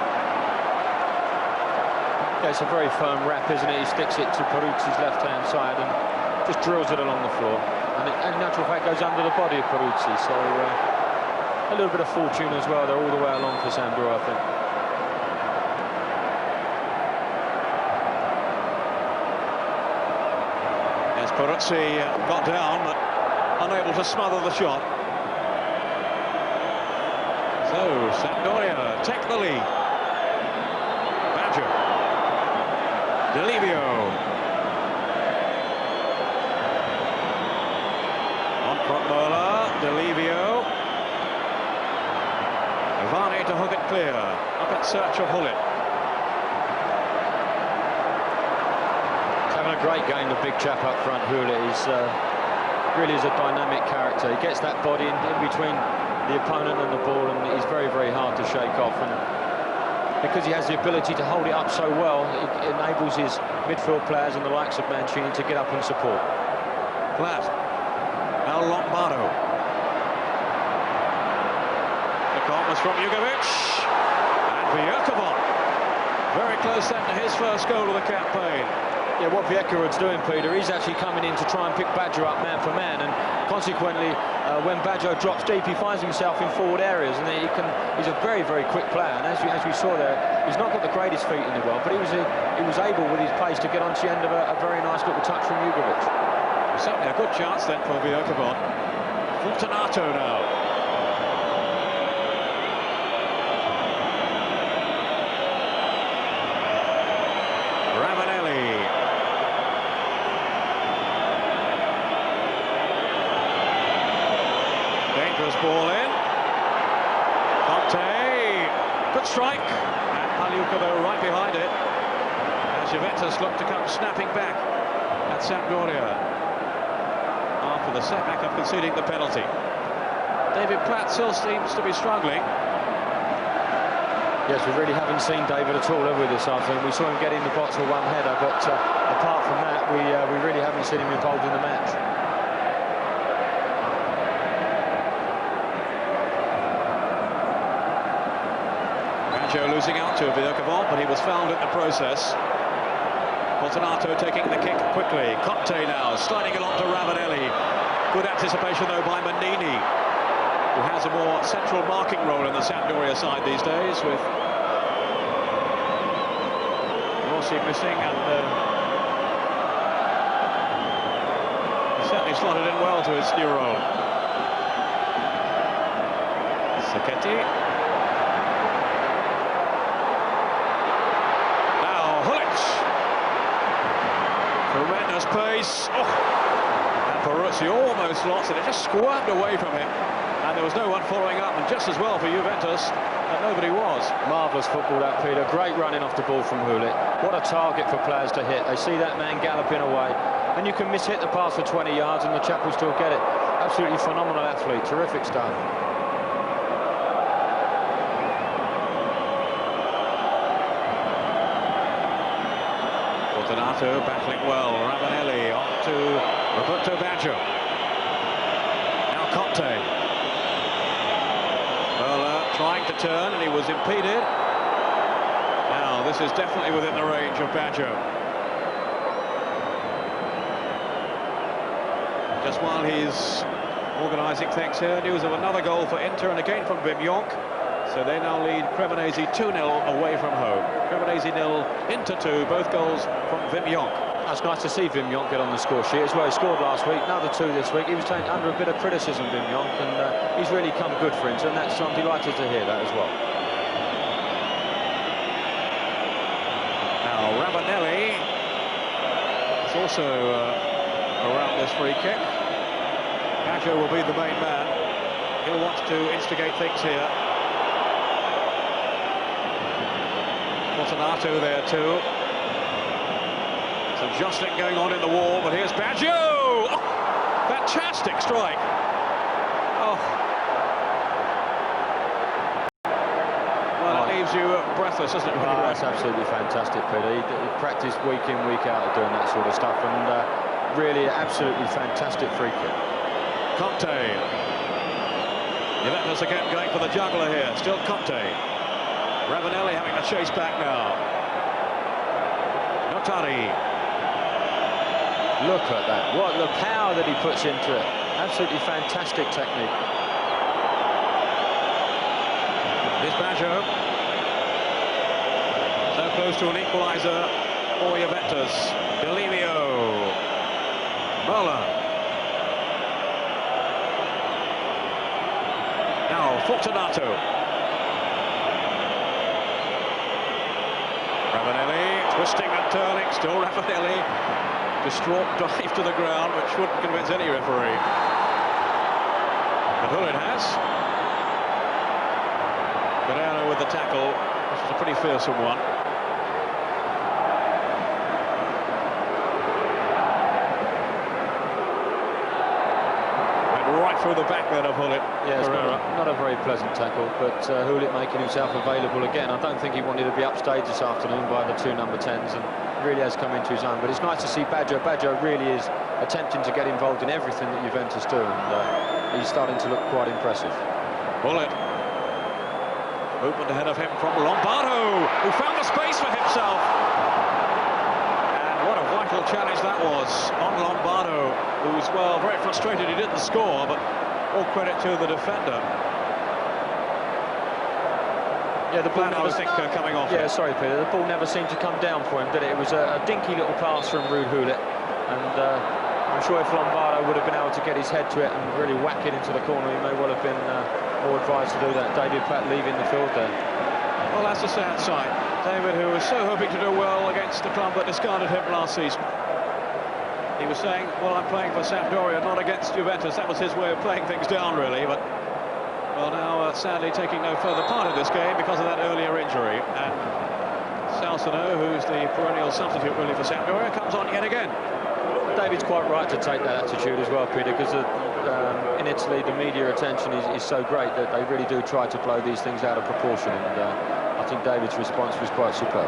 Yeah, it's a very firm wrap, isn't it? He sticks it to Peruzzi's left-hand side and just drills it along the floor. And in natural fact goes under the body of Peruzzi, so a little bit of fortune as well. They're all the way along for Sampdoria, I think. As Peruzzi got down, but unable to smother the shot. So Sampdoria take the lead. Baggio. Delivio. On from Merla. Delivio. Ivani to hook it clear. Up in search of Hullet. He's having a great game, the big chap up front, Hullet. He's really is a dynamic character. He gets that body in between the opponent and the ball, and he's very, very hard to shake off. And because he has the ability to hold it up so well, it enables his midfield players and the likes of Mancini to get up and support. Platt. Now Lombardo. The Knockout was from Jugovic. And Vierkovon. Very close then to his first goal of the campaign. Yeah, what Vierkovod's doing, Peter, he's actually coming in to try and pick Badger up man for man, and consequently, when Badger drops deep, he finds himself in forward areas, and he's a very, very quick player. And as we saw there, he's not got the greatest feet in the world, but he was able with his pace to get onto the end of a very nice little touch from Jugovic. Certainly a good chance then for Vierkovon. Fortunato now. Ball in. Conte. Good strike. And Pagliuca, though, right behind it. And Juventus look to come snapping back at Sampdoria after the setback of conceding the penalty. David Platt still seems to be struggling. Yes, we really haven't seen David at all over this afternoon. We saw him get in the box for one header, but apart from that, we really haven't seen him involved in the match. Losing out to Vierkovon, but he was fouled in the process. Fortunato taking the kick quickly. Conte now sliding along to Ravanelli. Good anticipation though by Manini, who has a more central marking role in the Sampdoria side these days, with Rossi missing, and he certainly slotted in well to his new role. Sacchetti. Tremendous pace. Oh. And Peruzzi almost lost it. It just squirmed away from him. And there was no one following up. And just as well for Juventus that nobody was. Marvellous football that, Peter. Great running off the ball from Hulit. What a target for players to hit. They see that man galloping away. And you can miss-hit the pass for 20 yards and the chap will still get it. Absolutely phenomenal athlete. Terrific stuff. Fortunato battling well. Ravanelli on to Roberto Baggio. Now Conte. Trying to turn, and he was impeded. Now this is definitely within the range of Baggio. Just while he's organising things here, news of another goal for Inter, and again from Wim Jonk. So they now lead Cremonese 2-0 away from home. Cremonese 0, Inter 2, both goals from Wim Jonk. It's nice to see Wim Jonk get on the score sheet as well. He scored last week, another 2 this week. He was taken under a bit of criticism, Wim Jonk, and he's really come good for Inter, and I'm delighted to hear that as well. Now Ravanelli is also around this free kick. Baggio will be the main man. He'll want to instigate things here. Fortunato there too. Some jostling going on in the wall, but here's Baggio! Oh, fantastic strike! Oh. Well, it leaves you breathless, doesn't it? Oh, that's absolutely fantastic, Peter. He practiced week in, week out of doing that sort of stuff, and really absolutely fantastic free kick. Conte. Juventus again going for the juggler here. Still Conte. Ravanelli having to chase back now. Notari. Look at that. What the power that he puts into it. Absolutely fantastic technique. Here's Baggio. So close to an equaliser for Juventus. Delivio. Mola. Now Fortunato. Ravanelli twisting and turning, still Ravanelli. Distraught dive to the ground, which wouldn't convince any referee. But Hulit has. Guerrero with the tackle. This was a pretty fearsome one. Right through the back then of Hulit. Yeah, it's not a very pleasant tackle, but Hulit making himself available again. I don't think he wanted to be upstaged this afternoon by the 2 number 10s, and really has come into his own. But it's nice to see Baggio. Baggio really is attempting to get involved in everything that Juventus do, and he's starting to look quite impressive. Hulit. Movement ahead of him from Lombardo, who found the space for himself. And what a vital challenge that was on Lombardo, who's, well, very frustrated he didn't score, but all credit to the defender. Yeah, the ball never, coming off. Yeah, sorry, Peter. The ball never seemed to come down for him, did it? It was a dinky little pass from Ruud Gullit, and I'm sure if Lombardo would have been able to get his head to it and really whack it into the corner, he may well have been more advised to do that. David Platt leaving the field there. Well, that's a sad sight. David, who was so hoping to do well against the club that discarded him last season. He was saying, well, I'm playing for Sampdoria, not against Juventus. That was his way of playing things down, really, but... Well, now, sadly, taking no further part in this game because of that earlier injury. And Salsano, who's the perennial substitute, really, for Sampdoria, comes on yet again. David's quite right to take that attitude as well, Peter, because in Italy, the media attention is so great that they really do try to blow these things out of proportion. And I think David's response was quite superb.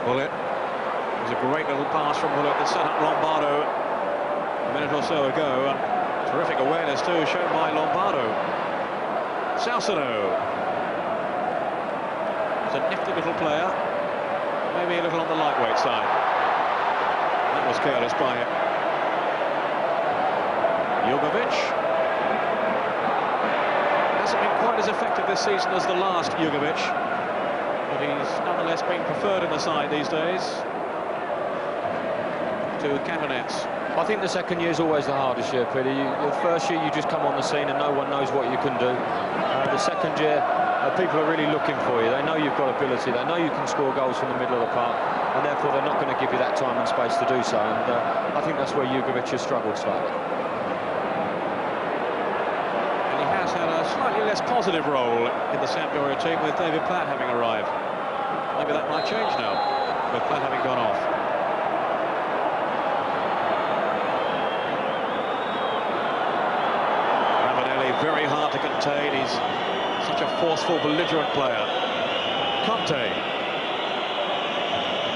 Bullet. It was a great little pass from Bullet that set up Lombardo a minute or so ago. Terrific awareness, too, shown by Lombardo. Salsano. He's a nifty little player, maybe a little on the lightweight side. That was careless by him. Jugovic. Hasn't been quite as effective this season as the last Jugovic, but he's nonetheless being preferred in the side these days to Catanets. I think the second year is always the hardest year, Peter. The first year you just come on the scene and no one knows what you can do. The second year, people are really looking for you. They know you've got ability. They know you can score goals from the middle of the park, and therefore they're not going to give you that time and space to do so. And I think that's where Jugovic has struggled slightly. And he has had a slightly less positive role in the Sampdoria team with David Platt having arrived. Maybe that might change now, with Platt having gone off. Very hard to contain. He's such a forceful, belligerent player. Conte.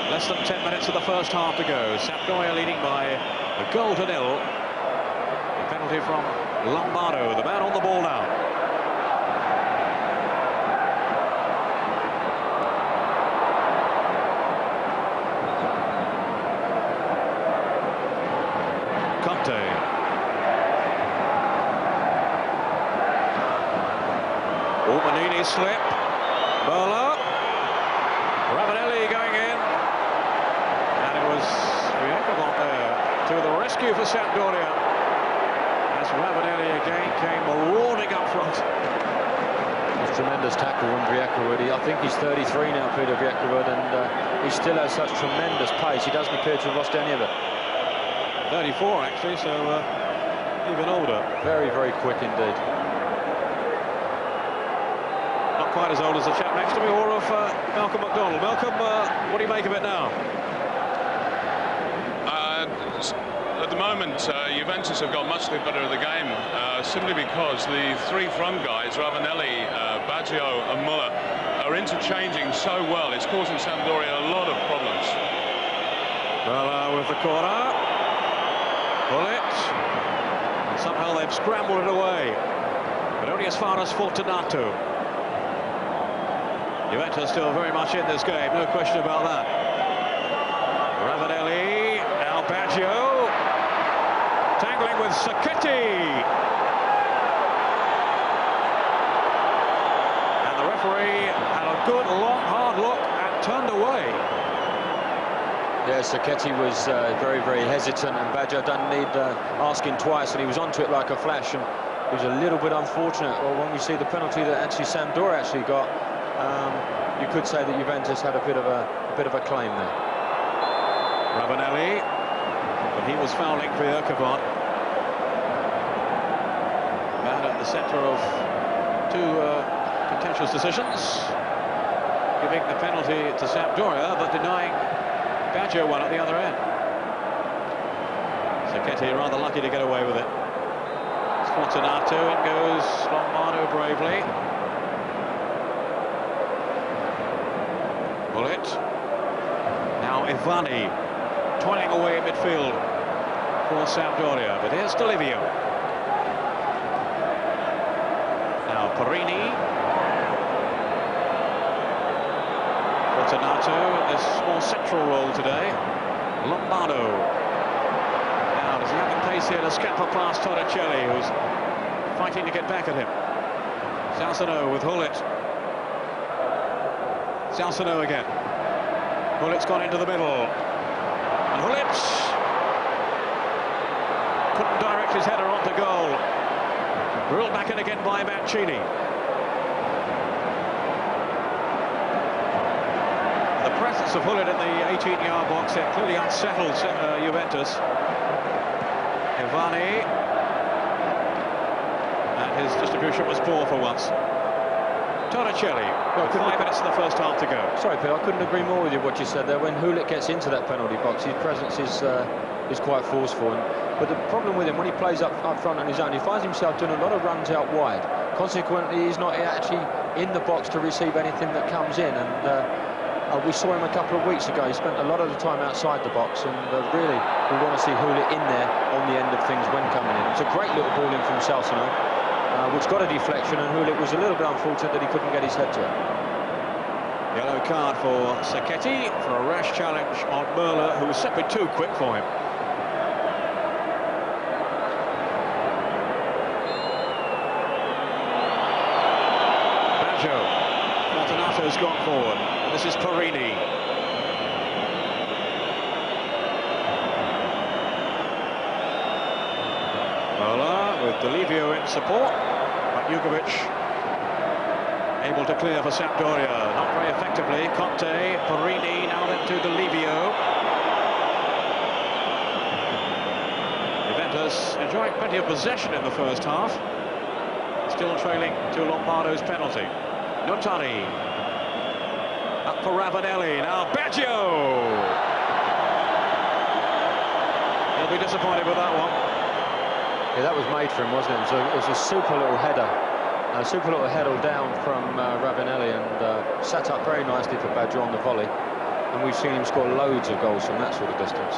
Less than 10 minutes of the first half to go. Sampdoria leading by a goal to nil. A penalty from Lombardo, the man on the ball now. Conte. Manini slip. Bolo. Ravanelli going in. And it was Riecavant there to the rescue for Sampdoria. As Ravanelli again came marauding up front. It's a tremendous tackle from Briekavud. I think he's 33 now, Peter Briekavud, and he still has such tremendous pace. He doesn't appear to have lost any of it. 34 actually, so even older. Very, very quick indeed. Quite as old as the chap next to me, or of Malcolm McDonald. Malcolm, what do you make of it now? At the moment, Juventus have got much the better of the game, simply because the three front guys, Ravanelli, Baggio and Muller, are interchanging so well. It's causing Sampdoria a lot of problems. Well, with the corner. Bullet. And somehow they've scrambled it away. But only as far as Fortunato. Juventus still very much in this game, no question about that. Ravanelli, now Baggio, tangling with Sacchetti. And the referee had a good, long, hard look and turned away. Yeah, Sacchetti was very, very hesitant, and Baggio doesn't need asking twice, and he was onto it like a flash, and it was a little bit unfortunate. Well, when we see the penalty that actually Sampdoria actually got, you could say that Juventus had a bit of a claim there. Ravanelli, but he was fouling for Riecavant. Man at the centre of two contentious decisions, giving the penalty to Sampdoria, but denying Baggio one at the other end. Sacchetti rather lucky to get away with it. Fortunato, in goes Lombardo bravely. Bullet. Now Ivani toiling away in midfield for Sampdoria, but here's Delivio. Now Perini. Fortunato in this more central role today. Lombardo. Now, does he have the pace here to scamper past Torricelli, who's fighting to get back at him? Salsano with Hullet. Salsano again. Hullet's gone into the middle. And Hullet couldn't direct his header onto goal. Ruled back in again by Mancini. The presence of Hullet in the 18-yard box here clearly unsettled Juventus. Ivani. And his distribution was poor for once. Torricelli, with 5 minutes in the first half to go. Sorry, Phil, I couldn't agree more with you what you said there. When Hullet gets into that penalty box, his presence is quite forceful. But the problem with him, when he plays up front on his own, he finds himself doing a lot of runs out wide. Consequently, he's not actually in the box to receive anything that comes in. And we saw him a couple of weeks ago. He spent a lot of the time outside the box, and really, we want to see Hullet in there on the end of things when coming in. It's a great little ball in from Salsano, which got a deflection, and Hullet was a little bit unfortunate that he couldn't get his head to it. Yellow card for Sacchetti for a rash challenge on Merla, who was simply too quick for him. Baggio. Fortunato's gone forward. This is Perini. Merla with Delivio in support, but Jugovic able to clear for Sampdoria, not very effectively. Conte, Perini, now then to Delivio. Juventus enjoying plenty of possession in the first half, still trailing to Lombardo's penalty. Notari, up for Ravanelli, now Baggio! He'll be disappointed with that one. Yeah, that was made for him, wasn't it? It was a super little header. A super little header down from Ravanelli, and set up very nicely for Baggio on the volley. And we've seen him score loads of goals from that sort of distance.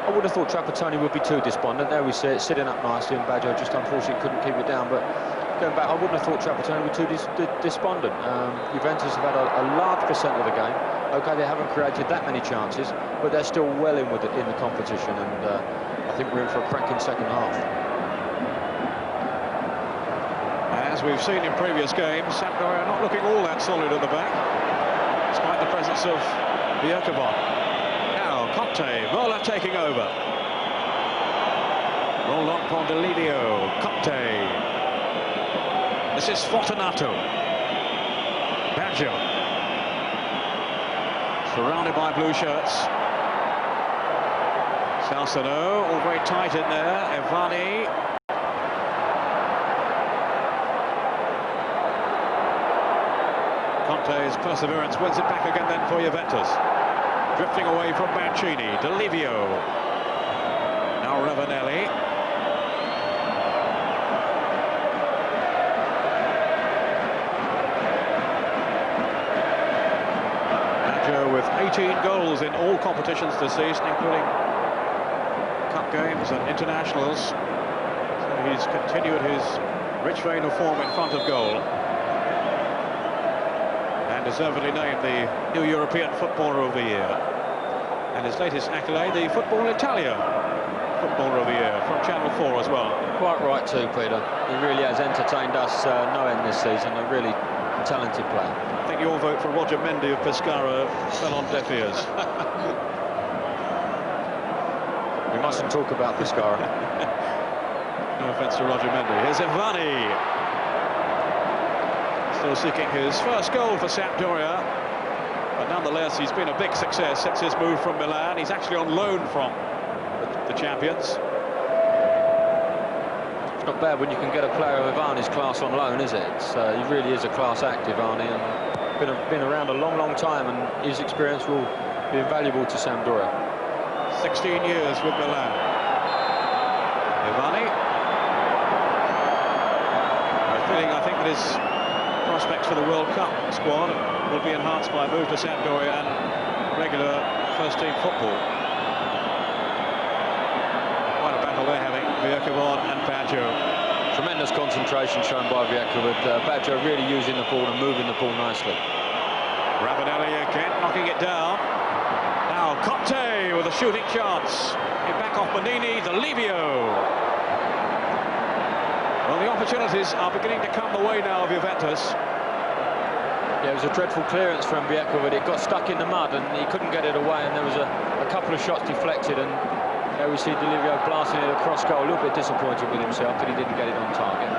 I would have thought Trapattoni would be too despondent. There we see it sitting up nicely, and Baggio just unfortunately couldn't keep it down. But going back, I wouldn't have thought Trapattoni would be too despondent. Juventus have had a large percent of the game. OK, they haven't created that many chances, but they're still well in with it in the competition, and I think we're in for a cracking second half. As we've seen in previous games, Sampdoria not looking all that solid at the back, despite the presence of Bjerkebon. Now Conte, Merla taking over. Roll on for Delivio, Conte. This is Fortunato. Baggio. Surrounded by blue shirts. Salsano, all very tight in there. Ivani. Conte's perseverance wins it back again then for Juventus. Drifting away from Mancini. Delivio. Now Ravanelli. Baggio with 18 goals in all competitions this season, including cup games and internationals. So he's continued his rich vein of form in front of goal. Deservedly named the new European Footballer of the Year. And his latest accolade, the Football Italia Footballer of the Year from Channel 4 as well. Quite right too, Peter. He really has entertained us no end this season. A really talented player. I think your vote for Roger Mendy of Pescara fell on deaf ears. We mustn't talk about Pescara. No offence to Roger Mendy. Here's Ivani. Still seeking his first goal for Sampdoria, but nonetheless he's been a big success since his move from Milan. He's actually on loan from the champions. It's not bad when you can get a player of Ivani's class on loan, is it? He really is a class act, Ivani, and been around a long time, and his experience will be invaluable to Sampdoria. 16 years with Milan. Ivani. I think that his prospects for the World Cup squad will be enhanced by a move to Sampdoria and regular first-team football. Quite a battle they're having, Bjerkebon and Baggio. Tremendous concentration shown by Bjerkebon, with Baggio really using the ball and moving the ball nicely. Ravanelli again, knocking it down. Now Conte with a shooting chance. Back off Bonini, Delivio. Well, the opportunities are beginning to come the way now of Juventus. Yeah, it was a dreadful clearance from Brackley, but it got stuck in the mud and he couldn't get it away, and there was a couple of shots deflected, and there we see Delivio blasting it across goal. A little bit disappointed with himself that he didn't get it on target.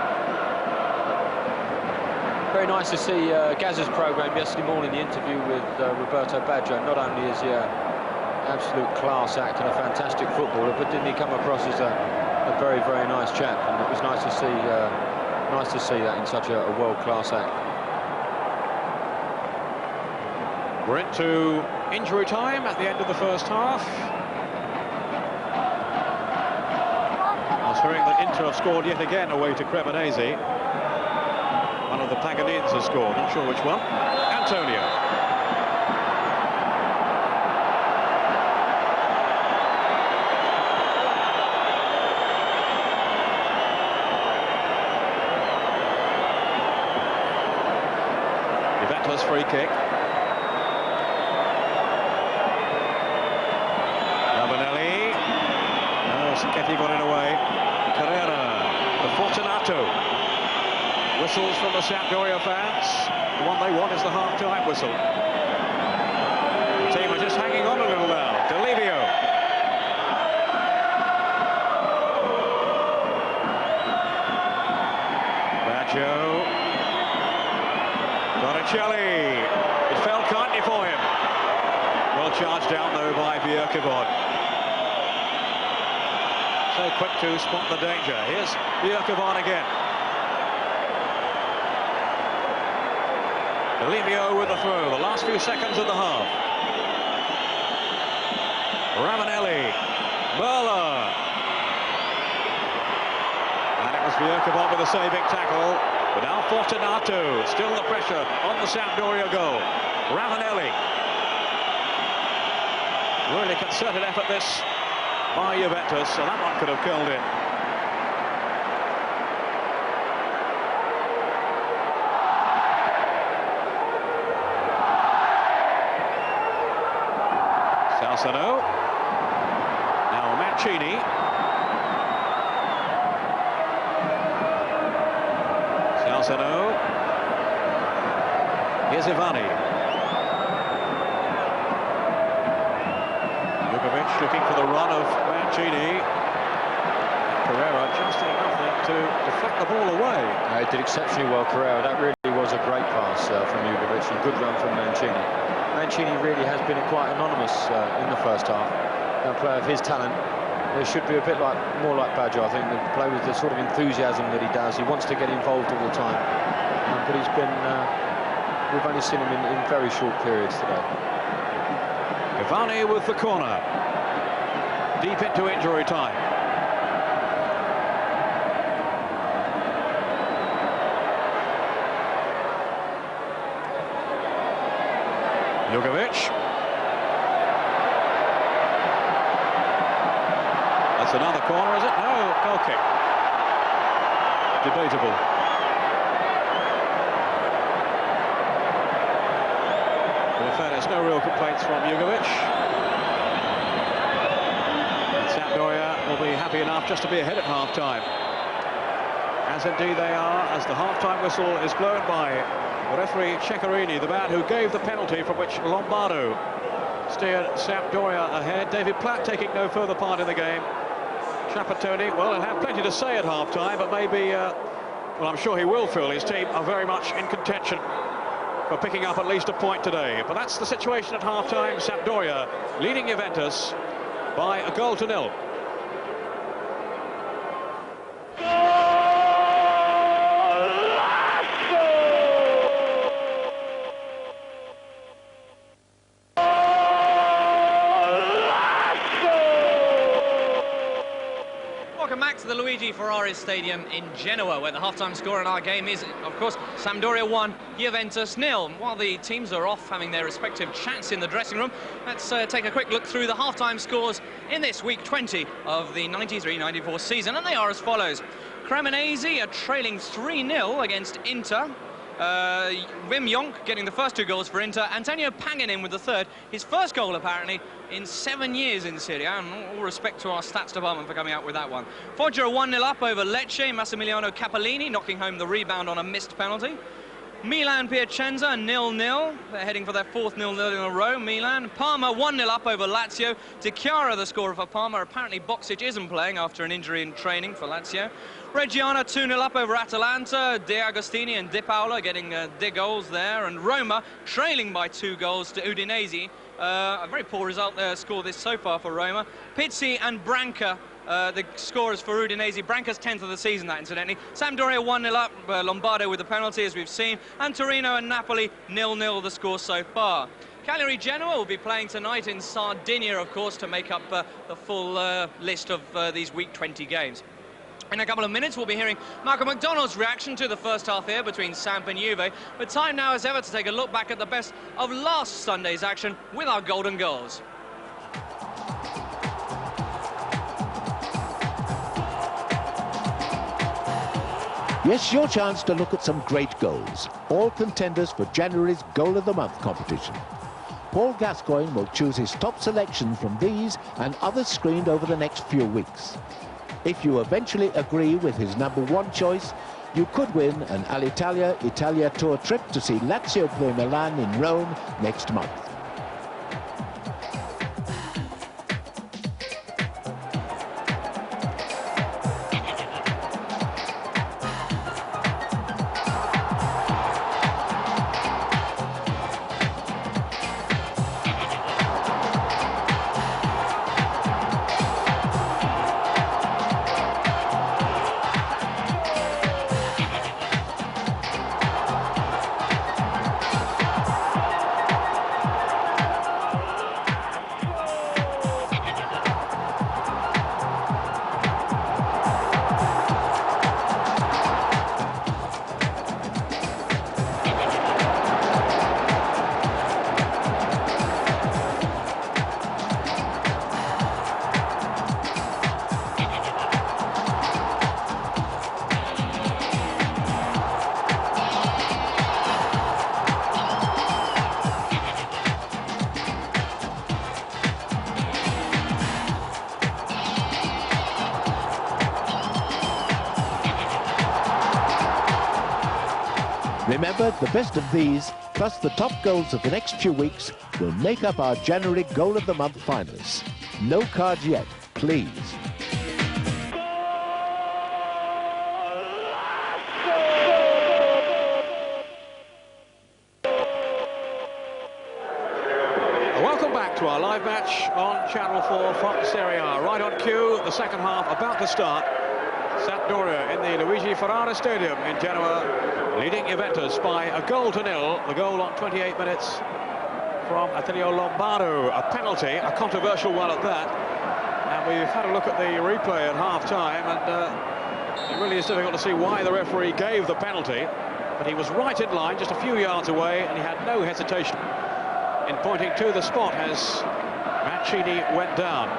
Very nice to see Gaz's programme yesterday morning, the interview with Roberto Baggio. Not only is he an absolute class act and a fantastic footballer, but didn't he come across as a very, very nice chap, and it was nice to see that in such a world-class act. We're into injury time at the end of the first half. I was hearing that Inter have scored yet again away to Cremonese. One of the Paganins has scored, not sure which one. Antonio. Juventus free kick. Ravanelli. Oh, Sacchetti got it away. Carrera. The Fortunato. Whistles from the Sampdoria fans. The one they want is the half-time whistle. The team are just hanging on a little now. Delivio. Baggio. Botticelli. It fell kindly for him. Well charged down though by Bjerkevold. So quick to spot the danger. Here's Bjerkevold again. Delivio with the throw, the last few seconds of the half. Ravanelli, Merla. And it was Bjerkevold with a saving tackle. But now Fortunato, still the pressure on the Sampdoria goal. Ravanelli. Really concerted effort this by Juventus, so that one could have killed it. Salsano. Now Mancini. Salsano. Here's Ivani. Jugovic looking for the run of Mancini. Carrera just enough to deflect the ball away. He did exceptionally well, Carrera. That really was a great pass from Jugovic, and good run from Mancini. Mancini really has been quite anonymous in the first half. A player of his talent, there should be a bit more like Baggio, I think, to play with the sort of enthusiasm that he does. He wants to get involved all the time, but he's been. We've only seen him in very short periods today. Cavani with the corner, deep into injury time. Jugovic. That's another corner, is it? No, goal kick. Debatable. But in fairness, no real complaints from Jugovic. Sampdoria will be happy enough just to be ahead at half-time. As indeed they are, as the half-time whistle is blown by referee Ceccarini, the man who gave the penalty from which Lombardo steered Sampdoria ahead. David Platt taking no further part in the game. Trapattoni, well, he'll have plenty to say at half-time, but maybe, well, I'm sure he will feel his team are very much in contention for picking up at least a point today. But that's the situation at half-time. Sampdoria leading Juventus by 1-0. The Luigi Ferrari Stadium in Genoa, where the half-time score in our game is, of course, Sampdoria 1, Juventus 0. While the teams are off having their respective chats in the dressing room, let's take a quick look through the half-time scores in this week 20 of the 93-94 season, and they are as follows. Cremonese are trailing 3-0 against Inter. Wim Jonk getting the first 2 goals for Inter. Antonio Panganin with the third. His first goal, apparently, in 7 years in Serie A. And all respect to our stats department for coming out with that one. Foggia 1-0 up over Lecce. Massimiliano Capellini knocking home the rebound on a missed penalty. Milan Piacenza 0-0. They're heading for their 4th 0-0 in a row. Milan. Parma 1-0 up over Lazio. Di Chiara the scorer for Parma. Apparently Boksic isn't playing after an injury in training for Lazio. Reggiana 2-0 up over Atalanta. De Agostini and Di Paola getting their goals there. And Roma trailing by 2 goals to Udinese. A very poor result there, score this so far for Roma. Pizzi and Branca, the scorers for Udinese. Branca's 10th of the season, that incidentally. Sampdoria 1-0 up, Lombardo with the penalty, as we've seen. And Torino and Napoli 0-0 the score so far. Cagliari Genoa will be playing tonight in Sardinia, of course, to make up the full list of these Week 20 games. In a couple of minutes, we'll be hearing Marco McDonald's reaction to the first half here between Samp and Juve. But time now, as ever, to take a look back at the best of last Sunday's action with our golden goals. Yes, your chance to look at some great goals. All contenders for January's Goal of the Month competition. Paul Gascoigne will choose his top selection from these and others screened over the next few weeks. If you eventually agree with his #1 choice, you could win an Alitalia Italia Tour trip to see Lazio play Milan in Rome next month. Remember, the best of these, plus the top goals of the next few weeks, will make up our January Goal of the Month finalists. No cards yet, please. Welcome back to our live match on Channel 4 from Serie A. Right on cue, the second half about to start. Sampdoria in the Luigi Ferrara Stadium in Genoa, leading Juventus by a goal to nil. The goal on 28 minutes from Attilio Lombardo, a penalty, a controversial one at that. And we've had a look at the replay at half-time, and it really is difficult to see why the referee gave the penalty. But he was right in line, just a few yards away, and he had no hesitation in pointing to the spot as Mancini went down.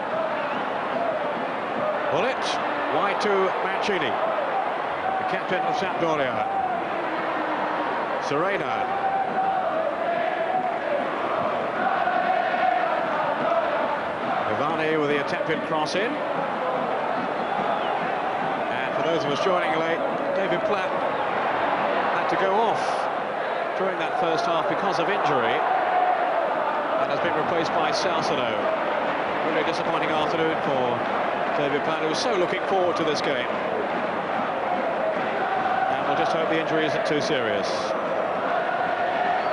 Bullet. Wide to Mancini, the captain of Sampdoria. Serena. Ivani with the attempted cross in. And for those of us joining late, David Platt had to go off during that first half because of injury and has been replaced by Salcedo. Really disappointing afternoon for David Platt, who was so looking forward to this game. And we'll just hope the injury isn't too serious.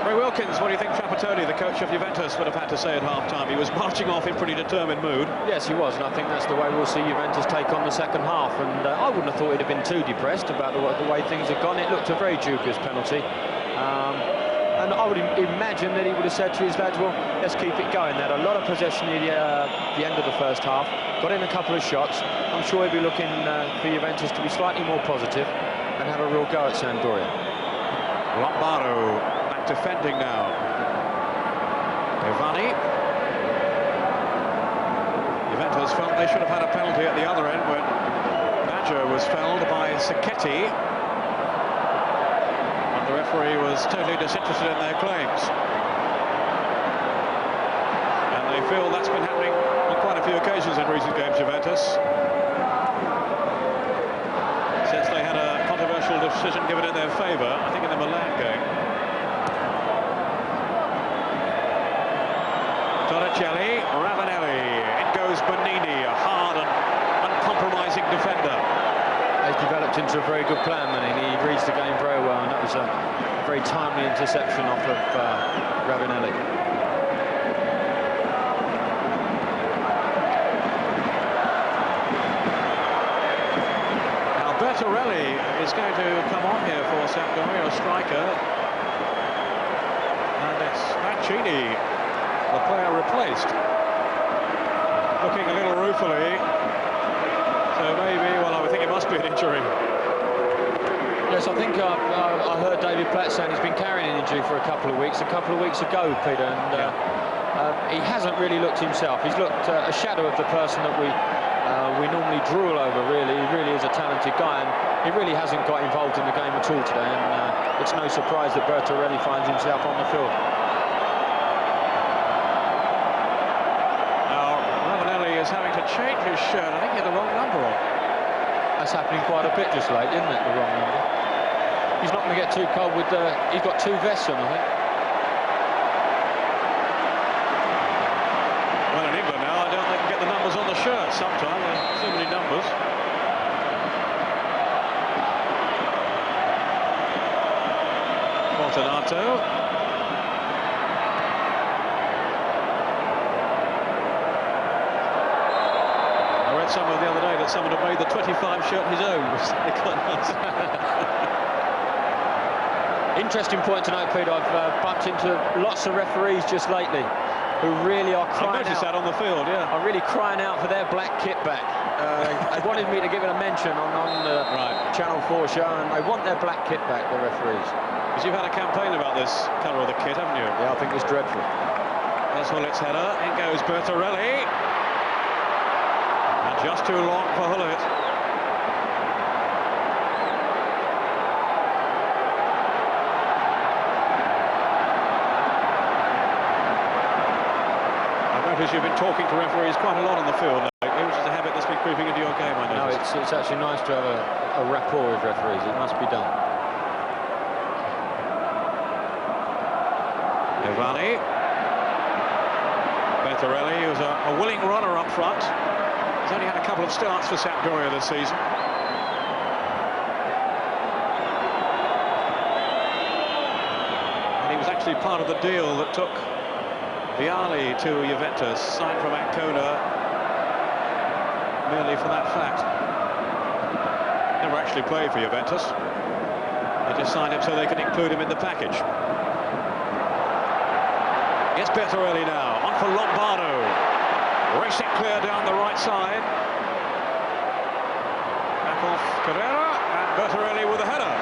Ray Wilkins, what do you think Trapattoni, the coach of Juventus, would have had to say at half-time? He was marching off in pretty determined mood. Yes, he was, and I think that's the way we'll see Juventus take on the second half. And I wouldn't have thought he'd have been too depressed about the way things have gone. It looked a very dubious penalty. And I would imagine that he would have said to his lads, well, let's keep it going. They had a lot of possession near the end of the first half, got in a couple of shots. I'm sure he'll be looking for Juventus to be slightly more positive and have a real go at Sampdoria. Lombardo back defending now. Ivani. Juventus felt they should have had a penalty at the other end when Baggio was fouled by Sacchetti. The referee was totally disinterested in their claims. And they feel that's been happening on quite a few occasions in recent games, Juventus. Since they had a controversial decision given in their favour, I think in the Milan game. Torricelli, Ravanelli, in goes Bonini, a hard and uncompromising defender. He's developed into a very good player, Bonini. He reads the game very well, and that was a very timely interception off of Ravanelli. Now Bertorelli is going to come on here for Sampdoria, a striker. And it's Mancini, the player replaced, looking a little ruefully. So maybe, well, I would think it must be an injury. Yes, I think I heard David Platt saying he's been carrying an injury for a couple of weeks ago, Peter, and he hasn't really looked himself. He's looked a shadow of the person that we normally drool over, really. He really is a talented guy, and he really hasn't got involved in the game at all today, and it's no surprise that Bertorelli finds himself on the field. Having to change his shirt. I think he had the wrong number on. That's happening quite a bit just late, isn't it? The wrong number. He's not going to get too cold with he's got 2 vests on, I think. Well, in England now, I don't think they can get the numbers on the shirt sometimes. There's so many numbers. Fortunato. Somewhere the other day that someone had made the 25 shirt his own, which is quite nice. Interesting point to note, Peter. I've bumped into lots of referees just lately who really are crying out. I noticed that on the field, yeah. Are really crying out for their black kit back. They wanted me to give it a mention on the Channel 4 show, and they want their black kit back, the referees. Because you've had a campaign about this colour of the kit, haven't you? Yeah, I think it's dreadful. That's Hullit's header. In goes Bertorelli. Just too long for Hullit. I've noticed you've been talking to referees quite a lot on the field lately, which is a habit that's been creeping into your game, I know. No, it's actually nice to have a rapport with referees. It must be done. Giovanni. Bertorelli, who's a willing runner up front. He's only had a couple of starts for Sampdoria this season. And he was actually part of the deal that took Vialli to Juventus, signed from Ancona merely for that fact. Never actually played for Juventus. They just signed him so they could include him in the package. It's Bertorelli now, on for Lombardo. Racing clear down the right side. Back off Carrera, and Bertorelli with a header.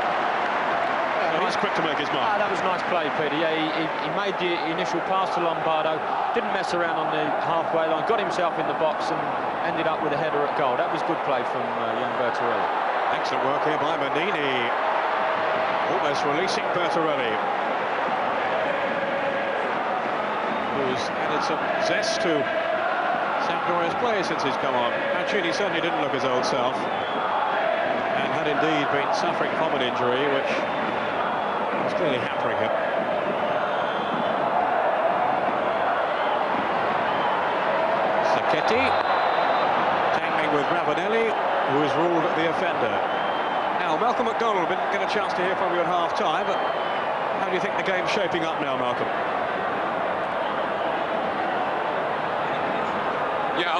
So he's quick to make his mark. That was nice play, Peter. Yeah, he made the initial pass to Lombardo, didn't mess around on the halfway line, got himself in the box and ended up with a header at goal. That was good play from young Bertorelli. Excellent work here by Bonini. Almost releasing Bertorelli, who's added some zest to Sampdoria's play since he's come on. Mancini certainly didn't look his old self, and had indeed been suffering from an injury which was clearly hampering him. Sacchetti tangling with Ravanelli, who is ruled the offender. Now, Malcolm McDonald didn't get a chance to hear from you at half-time, but how do you think the game's shaping up now, Malcolm? Yeah.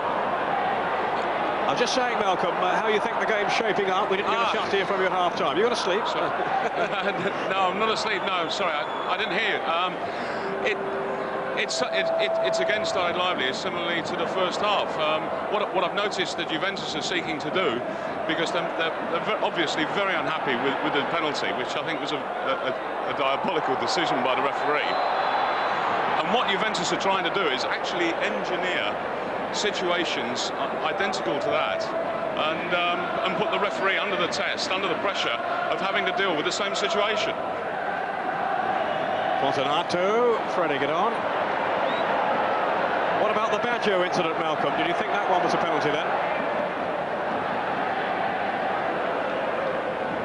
I'm just saying, Malcolm, how you think the game's shaping up? We didn't get a chance to hear from you at half-time. You got to sleep? No, I'm not asleep. No, sorry, I didn't hear you. It's again started lively, similarly to the first half. What I've noticed that Juventus are seeking to do, because they're obviously very unhappy with the penalty, which I think was a diabolical decision by the referee. And what Juventus are trying to do is actually engineer situations identical to that, and put the referee under the test, under the pressure of having to deal with the same situation. Fortunato threading it on. What about the Baggio incident, Malcolm? Did you think that one was a penalty then?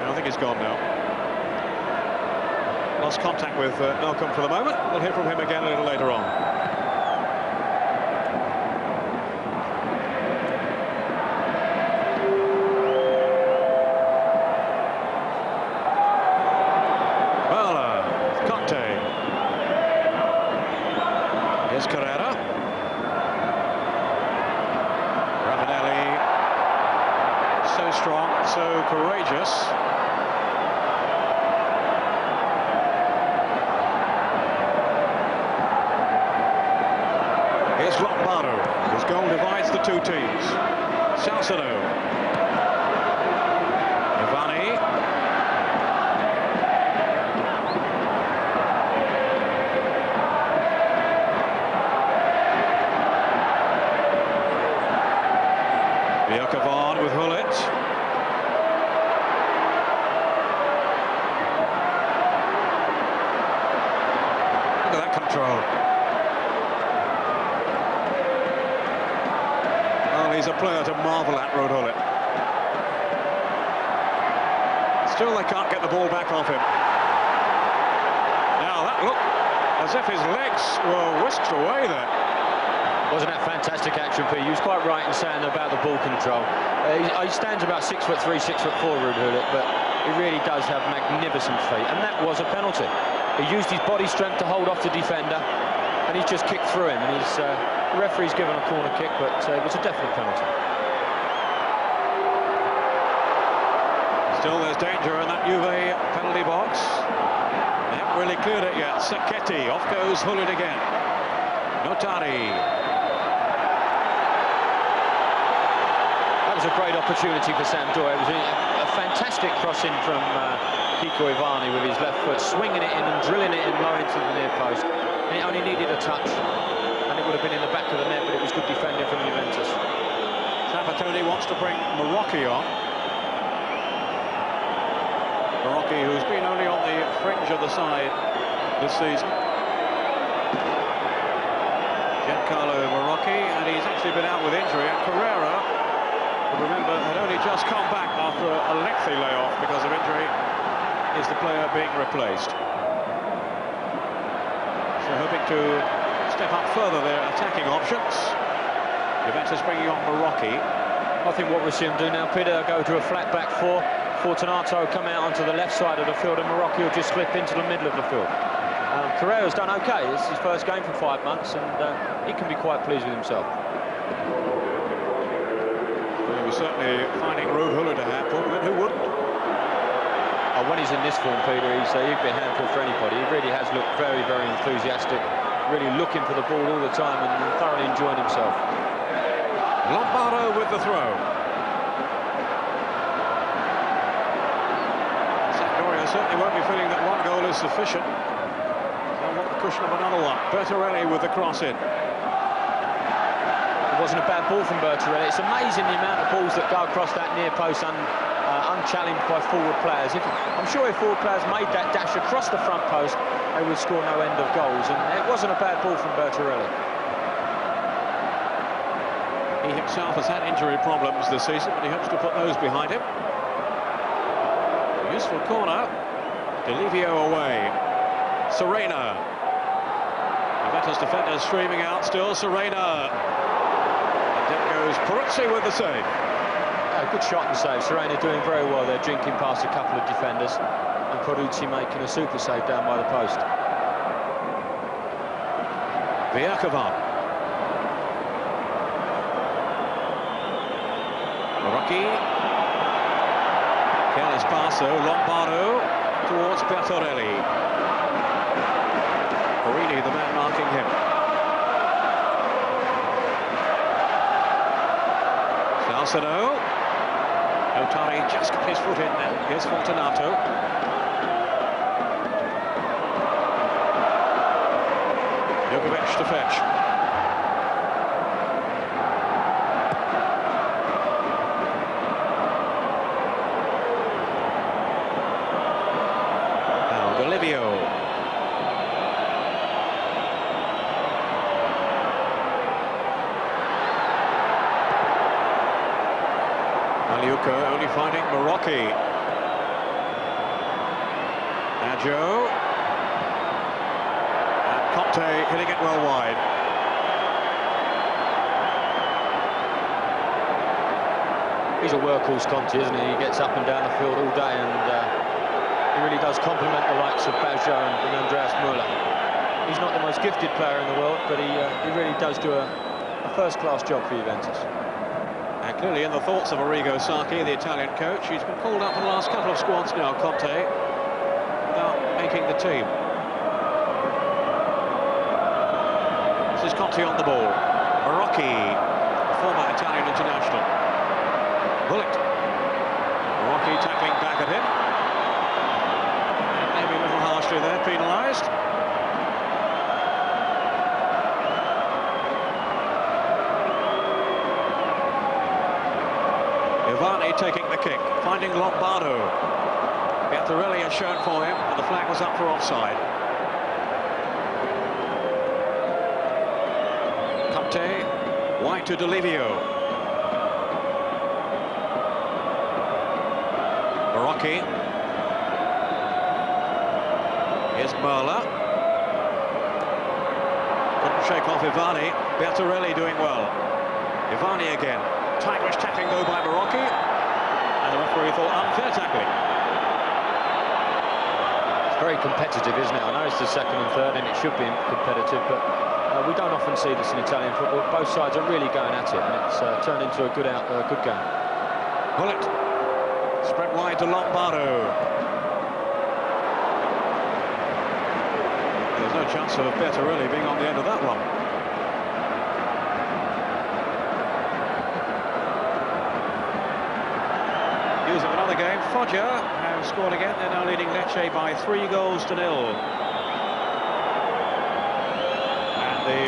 I think he's gone now. Lost contact with Malcolm for the moment. We'll hear from him again a little later on. So courageous. Here's Lombardo. His goal divides the two teams. Salcedo. Ivani. Bjerkegaard with Hullet. Control. Well, he's a player to marvel at, Ruud Gullit. Still, they can't get the ball back off him. Now that looked as if his legs were whisked away there. Wasn't that fantastic action, Pete? He was quite right in saying about the ball control. He stands about 6'3", 6'4", Ruud Gullit, but he really does have magnificent feet, and that was a penalty. He used his body strength to hold off the defender, and he's just kicked through him. And the referee's given a corner kick, but it was a definite penalty. Still, there's danger in that Juve penalty box. They haven't really cleared it yet. Sacchetti, off goes Gullit again. Notari. That was a great opportunity for Sampdoria. It was a fantastic crossing from Kiko Ivani with his left foot, swinging it in and drilling it in low into the near post. And it only needed a touch, and it would have been in the back of the net, but it was good defending from Juventus. Trapattoni wants to bring Marocchi on. Marocchi, who's been only on the fringe of the side this season. Giancarlo Marocchi, and he's actually been out with injury. And Carrera, remember, had only just come back after a lengthy layoff because of injury, is the player being replaced. So hoping to step up further their attacking options. Juventus bringing on Marocchi. I think what we'll see him do now, Peter, go to a flat back four. Fortunato come out onto the left side of the field, and Marocchi will just slip into the middle of the field. Carrera's done okay. It's his first game for 5 months, and he can be quite pleased with himself. Well, he was certainly finding Ruud Gullit a handful, but who wouldn't? When he's in this form, Peter, he'd be a handful for anybody. He really has looked very, very enthusiastic, really looking for the ball all the time and thoroughly enjoying himself. Lombardo with the throw. Sampdoria certainly won't be feeling that one goal is sufficient. They'll want the cushion of another one. Bertorelli with the cross in. It wasn't a bad ball from Bertorelli. It's amazing the amount of balls that go across that near post unchallenged by forward players. I'm sure if forward players made that dash across the front post, they would score no end of goals, and it wasn't a bad ball from Bertorelli. He himself has had injury problems this season, but he hopes to put those behind him. A useful corner. Delivio away. Serena. Juventus defenders streaming out still. Serena. And then goes Peruzzi with the save. Good shot and save. Serena doing very well there, drinking past a couple of defenders, and Peruzzi making a super save down by the post. Bjerkegaard. Marocchi. Careless passo. Lombardo towards Bertorelli. Borini, the man marking him. Salcedo. Notari just got his foot in now. Here's Fortunato. Jugovic to fetch. Now Delivio. Aliuko only finding Marocchi. Baggio. And Conte hitting it well wide. He's a workhorse, Conte, isn't he? He gets up and down the field all day, and he really does complement the likes of Baggio and Andreas Müller. He's not the most gifted player in the world, but he really does do a first-class job for Juventus. And clearly in the thoughts of Arrigo Sacchi, the Italian coach. He's been called up for the last couple of squads now, Conte, without making the team. This is Conte on the ball. Marocchi, the former Italian international. Bullet. Marocchi tackling back at him. Maybe a little harshly there, penalised. Ivani taking the kick, finding Lombardo. Gattarelli has shown for him, and the flag was up for offside. Conte, wide to D'Olivio. Marocchi. Here's Merla. Couldn't shake off Ivani. Gattarelli doing well. Ivani again. Tigerish tackling though by Marocchi, and the referee thought unfair tackling. It's very competitive, isn't it? I know it's the second and third, and it should be competitive, but we don't often see this in Italian football. Both sides are really going at it, and it's turned into a good game. Bullet spread wide to Lombardo. There's no chance of Gattarelli being on the end of that one. News of another game. Foggia have scored again. They're now leading Lecce by 3-0. And the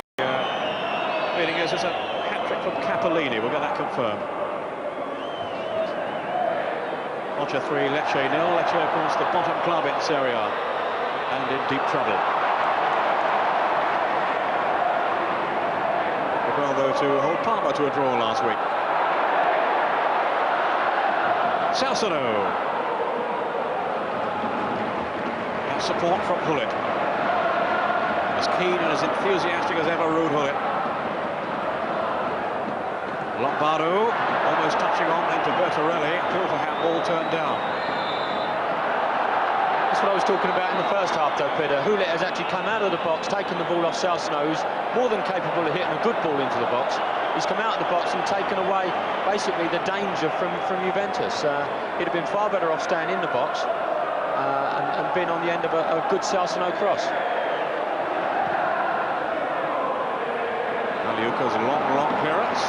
feeling is it's a hat-trick from Capellini. We'll get that confirmed. Foggia 3, Lecce 0. Lecce, of course, the bottom club in Serie A and in deep trouble. Well, though, to hold Parma to a draw last week. Salsano. And support from Hullet. As keen and as enthusiastic as ever, Ruud Hullet. Lombardo almost touching on then to Bertarelli. Appeal for handball turned down. That's what I was talking about in the first half, though, Peter. Hullet has actually come out of the box, taken the ball off Salsano, who's more than capable of hitting a good ball into the box. He's come out of the box and taken away, basically, the danger from Juventus. He'd have been far better off staying in the box and being on the end of a good Salsano cross. Aliuko's long clearance.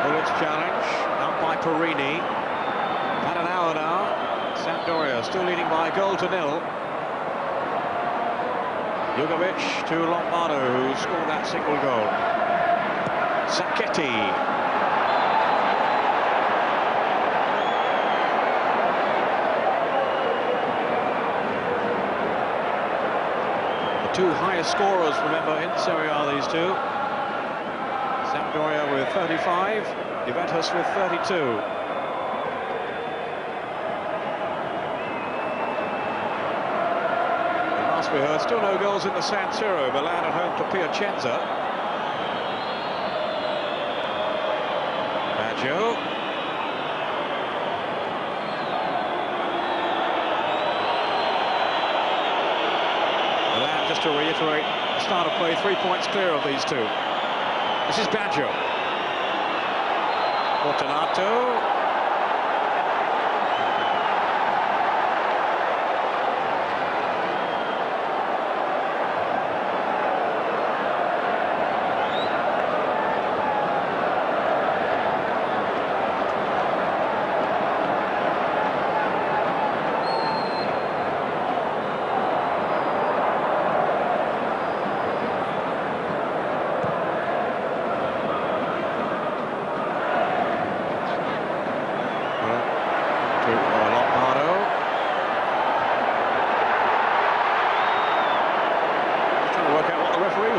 Bullet's challenge, out by Perini. Had an hour now. Sampdoria still leading by a goal to nil. Jugovic to Lombardo, who scored that single goal. Sacchetti. The two highest scorers, remember, in Serie A, these two. Sampdoria with 35, Juventus with 32. We heard still no goals in the San Siro. Milan at home to Piacenza. Baggio. Milan, just to reiterate, the start of play 3 points clear of these two. This is Baggio. Fortunato.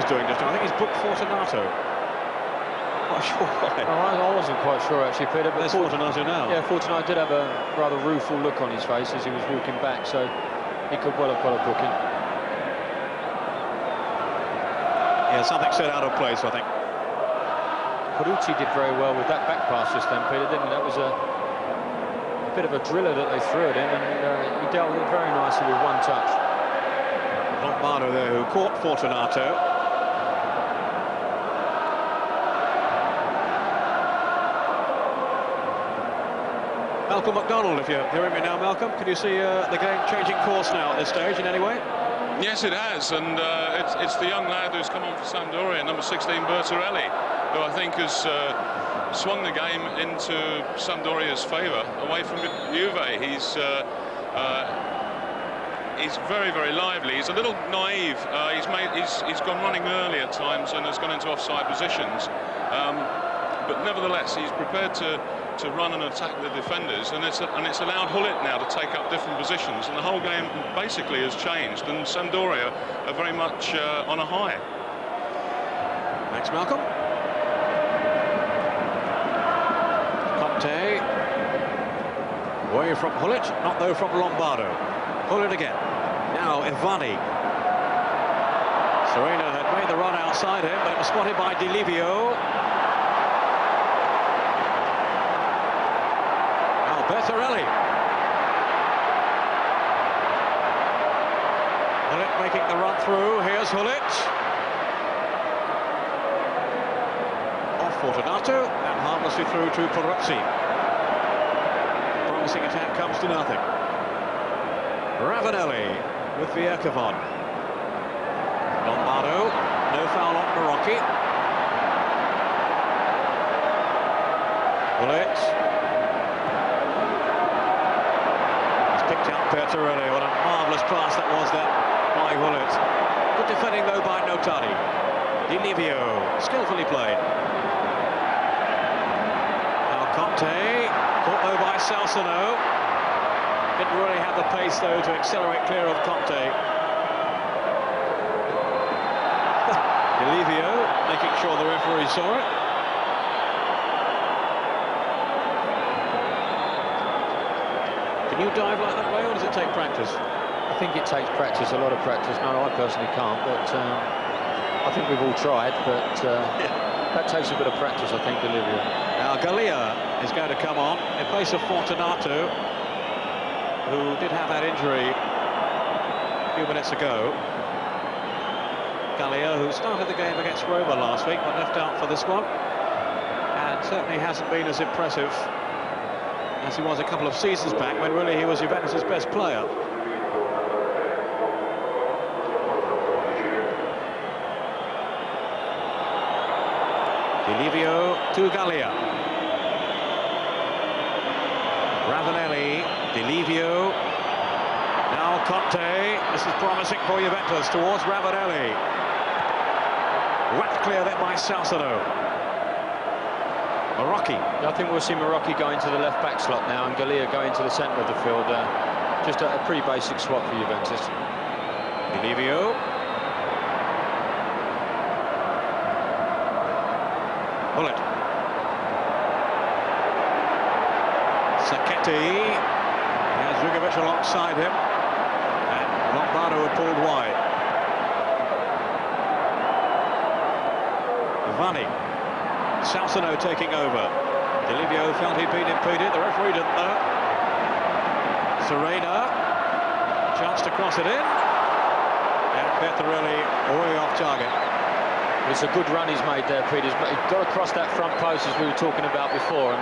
Doing just now. I think he's booked Fortunato. quite sure why. I wasn't quite sure actually, Peter. But There's Fortunato now. Yeah, Fortunato did have a rather rueful look on his face as he was walking back, so he could well have got a booking. Yeah, something set out of place, I think. Peruzzi did very well with that back pass just then, Peter, didn't he? That was a bit of a driller that they threw at him, and he dealt with it very nicely with one touch. Lombardo there, who caught Fortunato. Malcolm MacDonald, if you're hearing me now, Malcolm, can you see the game changing course now at this stage in any way? Yes, it has, and it's the young lad who's come on for Sampdoria, number 16, Bertarelli, who I think has swung the game into Sampdoria's favour, away from Juve. He's very, very lively. He's a little naive. He's gone running early at times and has gone into offside positions. But nevertheless, he's prepared to run and attack the defenders, and it's allowed Hullet now to take up different positions, and the whole game basically has changed, and Sampdoria are very much on a high. Thanks, Malcolm. Conte away from Hullet, not though from Lombardo. Hullet again. Now Ivani. Serena had made the run outside him, but it was spotted by Di Livio. Bertarelli. Hullet making the run through. Here's Hullet. Off Fortunato and harmlessly through to Peruzzi. Promising attack comes to nothing. Ravanelli with Viercavon. Lombardo, no foul on Marocchi. Hullet. Picked out Bertarelli. What a marvellous pass that was there by Hullet. Good defending though by Notari. Di Livio, skillfully played. Now Conte, caught though by Salsano. Didn't really have the pace though to accelerate clear of Conte. Di Livio making sure the referee saw it. Can you dive like that way, or does it take practice? I think it takes practice, a lot of practice. No, I personally can't, but I think we've all tried, but that takes a bit of practice, I think, Olivia. Now Gallia is going to come on in place of Fortunato, who did have that injury a few minutes ago. Gallia, who started the game against Roma last week, but left out for this one, and certainly hasn't been as impressive as he was a couple of seasons back, when really he was Juventus' best player. Di Livio to Gallia. Ravanelli, Di Livio. Now Conte. This is promising for Juventus towards Ravanelli. Whacked clear there by Salsano. Marocchi. I think we'll see Marocchi go into the left-back slot now and Gallia go into the centre of the field. Just a pretty basic swap for Juventus. Di Livio. Hullet. Sacchetti. There's Zugovic alongside him. And Lombardo had pulled wide. Ivani. Salsano taking over. Di Livio felt he'd been impeded. The referee didn't know. Serena. Chance to cross it in. And Bertarelli way off target. It's a good run he's made there, Peter. But he's got across that front post as we were talking about before, and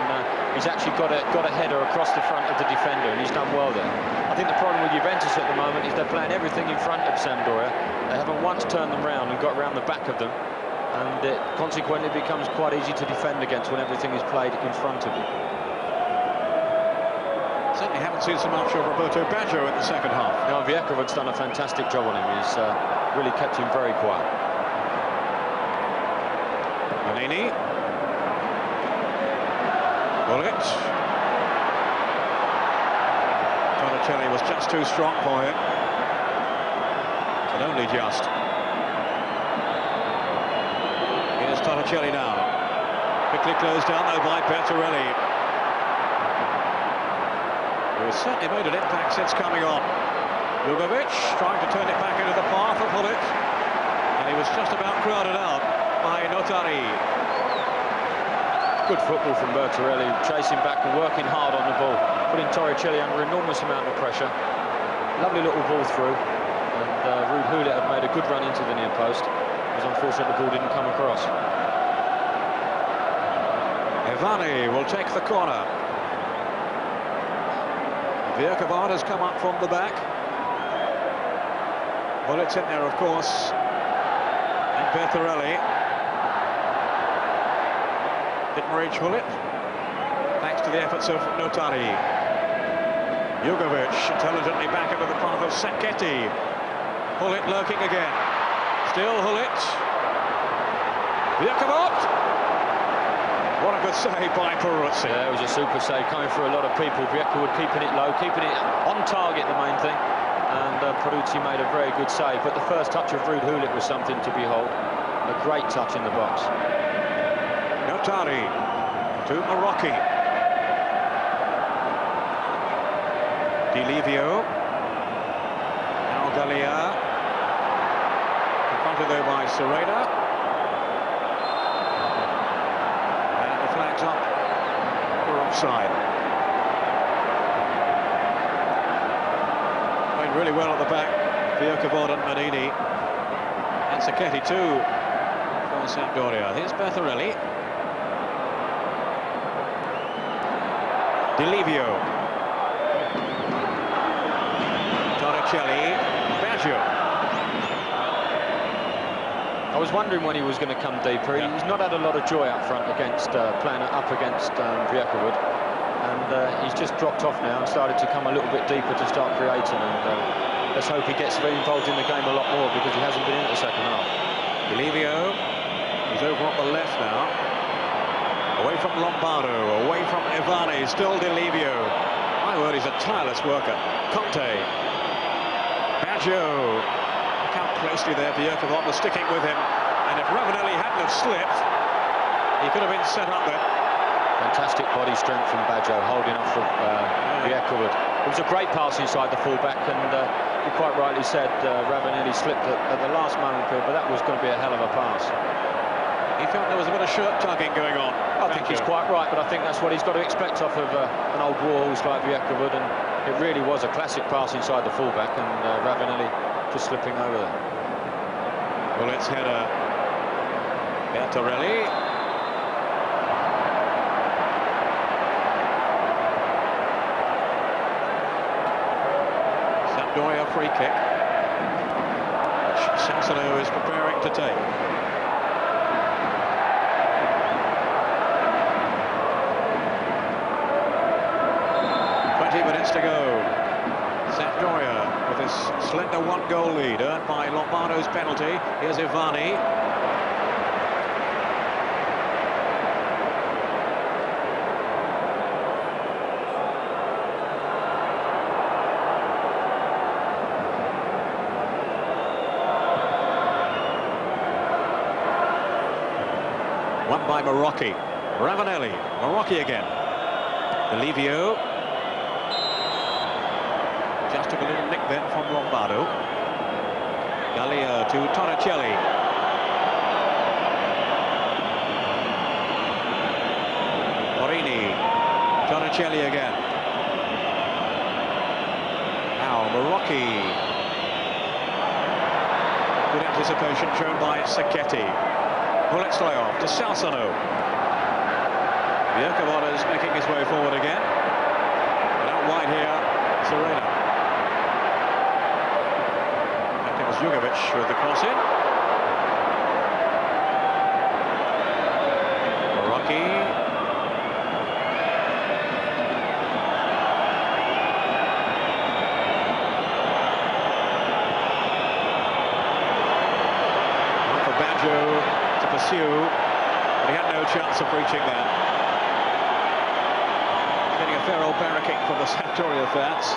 he's actually got a header across the front of the defender, and he's done well there. I think the problem with Juventus at the moment is they're playing everything in front of Sampdoria. They haven't once turned them round and got around the back of them. And it consequently becomes quite easy to defend against when everything is played in front of you. Certainly haven't seen so much of Roberto Baggio in the second half. Now, Viercavon's done a fantastic job on him. He's really kept him very quiet. Manini. Hullet. Torricelli was just too strong for him. But only just. Here's Torricelli now. Quickly closed down though by Bertarelli, who has certainly made an impact since coming on. Jugovic trying to turn it back into the path of Hullet, and he was just about crowded out by Notari. Good football from Bertarelli, chasing back and working hard on the ball, putting Torricelli under enormous amount of pressure. Lovely little ball through, and Ruud Hullet had made a good run into the near post. It was unfortunate the ball didn't come across. Ivani will take the corner. Bjerkegaard has come up from the back. Hullet's in there, of course. And Bertarelli didn't reach Hullet, thanks to the efforts of Notari. Jugovic intelligently back into the path of Sacchetti. Hullet lurking again. Still Hullet. Bjerkegaard. What a good save by Peruzzi. Yeah, it was a super save coming through a lot of people. Bjerkegaard keeping it low, keeping it on target, the main thing. And Peruzzi made a very good save. But the first touch of Ruud Hullet was something to behold. A great touch in the box. Notari to Marocchi. Di Livio. Now Gallia. Confronted there by Sereda. And the flag's up for offside. Played really well at the back. Bjerkegaard and Manini. And Sacchetti too for Sampdoria. Here's Bertarelli. Di Livio. Torricelli. Baggio. I was wondering when he was going to come deeper. Yeah. He's not had a lot of joy up front against playing up against Bjerkegaard, and he's just dropped off now and started to come a little bit deeper to start creating. And let's hope he gets very involved in the game a lot more, because he hasn't been in the second half. Di Livio. He's over on the left now. Away from Lombardo, away from Ivani, still Di Livio. My word, he's a tireless worker. Conte. Baggio. Look how closely there Bjerkegaard was sticking with him. And if Ravanelli hadn't have slipped, he could have been set up there. Fantastic body strength from Baggio, holding off from Bjerkegaard. It was a great pass inside the fullback, and you quite rightly said Ravanelli slipped at the last moment, but that was going to be a hell of a pass. He felt there was a bit of shirt tugging going on. I think he's quite right, but I think that's what he's got to expect off of an old warhorse like Bjerkegaard, and it really was a classic pass inside the fullback, and Ravanelli just slipping over there. Well, it's header. Bertarelli. Sampdoria free kick, which Sassano is preparing to take. 20 minutes to go. Sampdoria with this slender one-goal lead earned by Lombardo's penalty. Here's Ivani. Won by Marocchi. Ravanelli. Marocchi again. Di Livio. Just took a little nick then from Lombardo. Gallia to Torricelli. Morini. Torricelli again. Now Marocchi. Good anticipation shown by Sacchetti. Hullet to Sassano. Bjerkegaard is making his way forward again. And out wide here, Serena. It was Jugovic with the cross in. Marocchi. Not for Baggio to pursue, but he had no chance of reaching that. Getting a fair old barracking from the Sampdoria fans.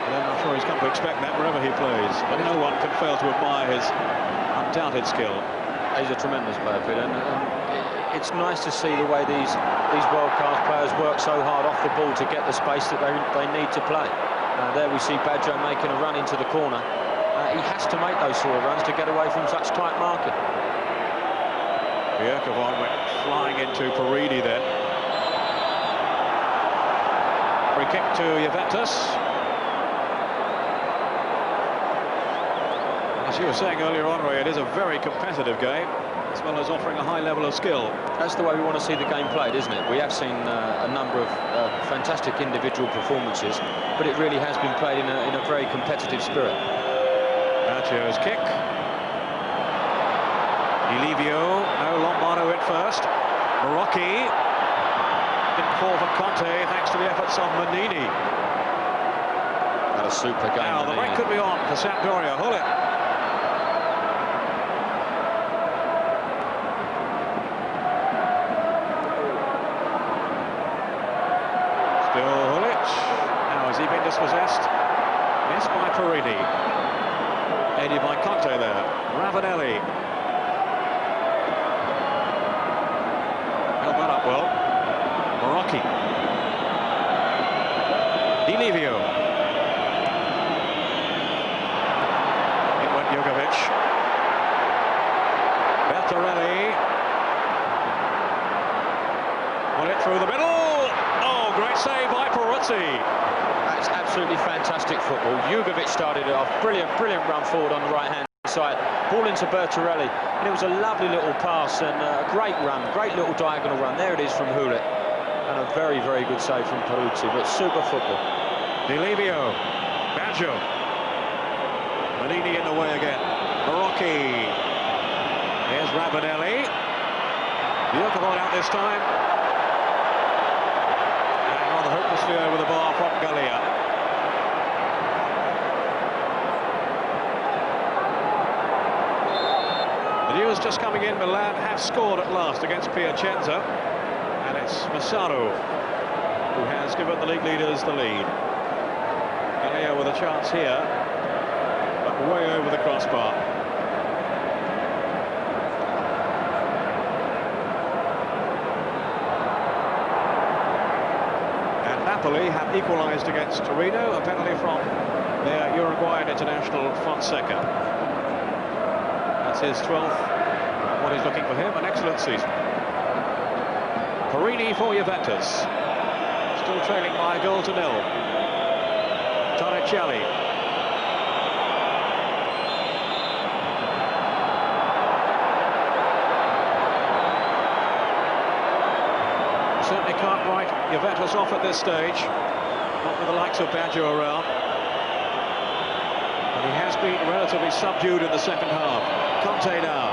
And I'm not sure he's come to expect that wherever he plays. But no one can fail to admire his undoubted skill. He's a tremendous player, Peter. And it's nice to see the way these world-class players work so hard off the ball to get the space that they need to play. There we see Badjo making a run into the corner. He has to make those sort of runs to get away from such tight marking. Bjerkevold went flying into Paridi then. Free kick to Juventus. As you were saying earlier on, Ray, it is a very competitive game, as well as offering a high level of skill. That's the way we want to see the game played, isn't it? We have seen a number of fantastic individual performances, but it really has been played in a very competitive spirit. Badjo's kick. Ilivio, no, Lombardo in first. Marocchi didn't fall for Conte thanks to the efforts of Manini. What a super game. Now the break could be on for Sampdoria. Hullet. Still Hullet. Now has he been dispossessed? Yes, by Paridi. Aided by Conte there. Ravanelli. Held that up well. Marocchi. Ilivio. In went Jugovic. Bertarelli. Put it through the middle. Oh, great save by Peruzzi. That's absolutely fantastic football. Jugovic started it off. Brilliant run forward on the right-hand side. Ball into Bertarelli. And it was a lovely little pass and a great run. Great little diagonal run. There it is from Hullet. And a very good save from Peruzzi. But super football. Ilivio. Badjo. Manini in the way again. Marocchi. Here's Ravanelli. Bjerkevold out this time. And rather hopelessly over the bar from Gallia. The news just coming in, Milan have scored at last against Piacenza. And it's Massaro who has given the league leaders the lead. Gallia with a chance here, but way over the crossbar. And Napoli have equalised against Torino, a penalty from their Uruguayan international Fonseca. That's his 12th. What is looking for him, an excellent season. Parini for Juventus. Still trailing by a goal to nil. Torricelli. Certainly can't write Juventus off at this stage. Not with the likes of Badjo around. But he has been relatively subdued in the second half. Conte now.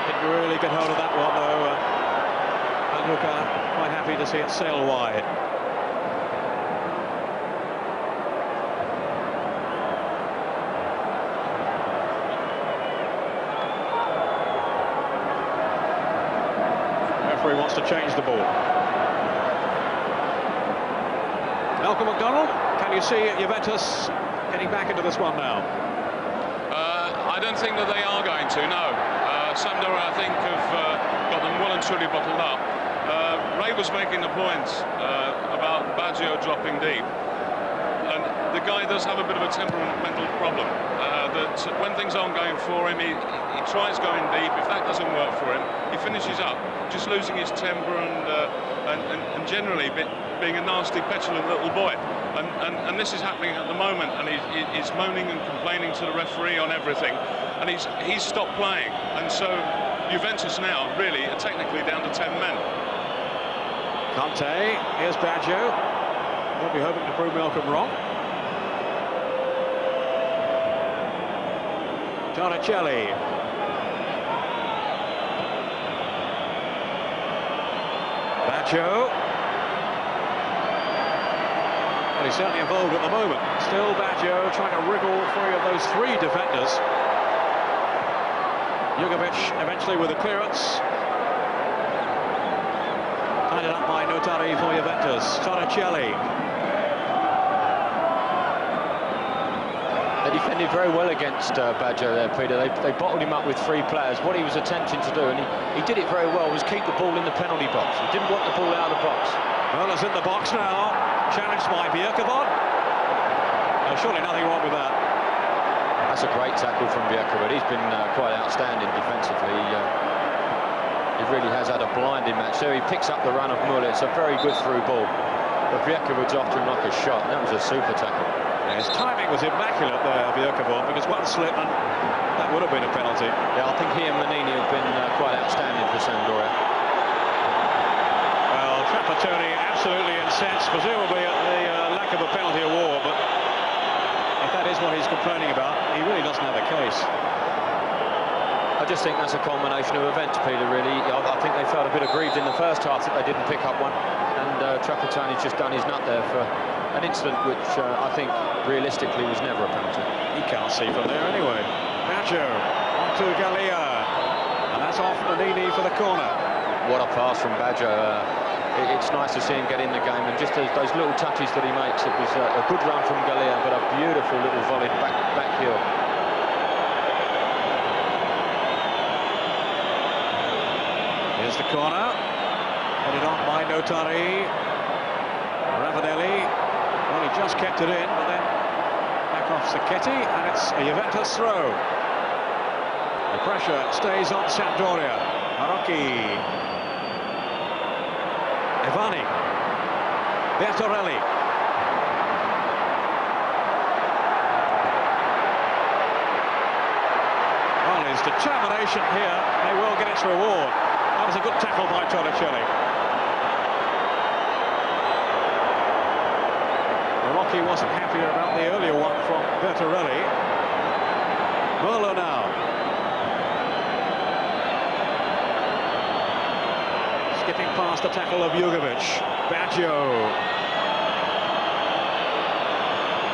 Didn't really get hold of that one though. Luca quite happy to see it sail wide. Referee wants to change the ball. Malcolm McDonald, can you see Juventus getting back into this one now? I don't think that they are going to, no. Sampdoria, I think, have got them well and truly bottled up. Ray was making the point about Badjo dropping deep, and the guy does have a bit of a temperamental problem. That when things aren't going for him, he tries going deep. If that doesn't work for him, he finishes up, just losing his temper and generally being a nasty, petulant little boy. And this is happening at the moment, and he's moaning and complaining to the referee on everything, and he's stopped playing, and so Juventus now really are technically down to 10 men. Conte, here's Badjo. We'll be hoping to prove Malcolm wrong. Torricelli. Badjo. Well, he's certainly involved at the moment. Still Badjo trying to wriggle free of those three defenders. Jugovic eventually with a clearance. Tied up by Notari for Juventus. Torricelli. defended very well against Baggio there, Peter. They bottled him up with 3 players. What he was attempting to do, and he did it very well, was keep the ball in the penalty box. He didn't want the ball out of the box. Well, it's in the box now. Challenged by Bjerkebod. Surely nothing wrong with that. That's a great tackle from Bjerkebod. He's been quite outstanding defensively. He really has had a blinding match. There he picks up the run of Muller. It's a very good through ball. But Bjerkebod's after him like a shot. That was a super tackle. Yeah, his timing was immaculate there, Bjerkebod, because one slip and that would have been a penalty. Yeah, I think he and Manini have been quite outstanding for Sampdoria. Well, Trapattoni absolutely incensed, presumably at the lack of a penalty award, but if that is what he's complaining about, he really doesn't have a case. I just think that's a culmination of events, Peter, really. I think they felt a bit aggrieved in the first half that they didn't pick up one, and Trapattoni's just done his nut there for an incident which I think realistically was never a penalty. He can't see from there anyway. Baggio onto Gallia, and that's off Manini for the corner. What a pass from Baggio. It's nice to see him get in the game, and just those little touches that he makes. It was a good run from Gallia, but a beautiful little volley back heel. Here's the corner, headed on by Notari. Ravanelli, well, he just kept it in, but then back off Sacchetti, and it's a Juventus throw. The pressure stays on Sampdoria. Marocchi, Ivani, Bertorelli. Well, his determination here may well get its reward. That was a good tackle by Torricelli. Marocchi wasn't happier about the earlier one from Bertorelli. Merlo now. Skipping past the tackle of Jugovic. Baggio.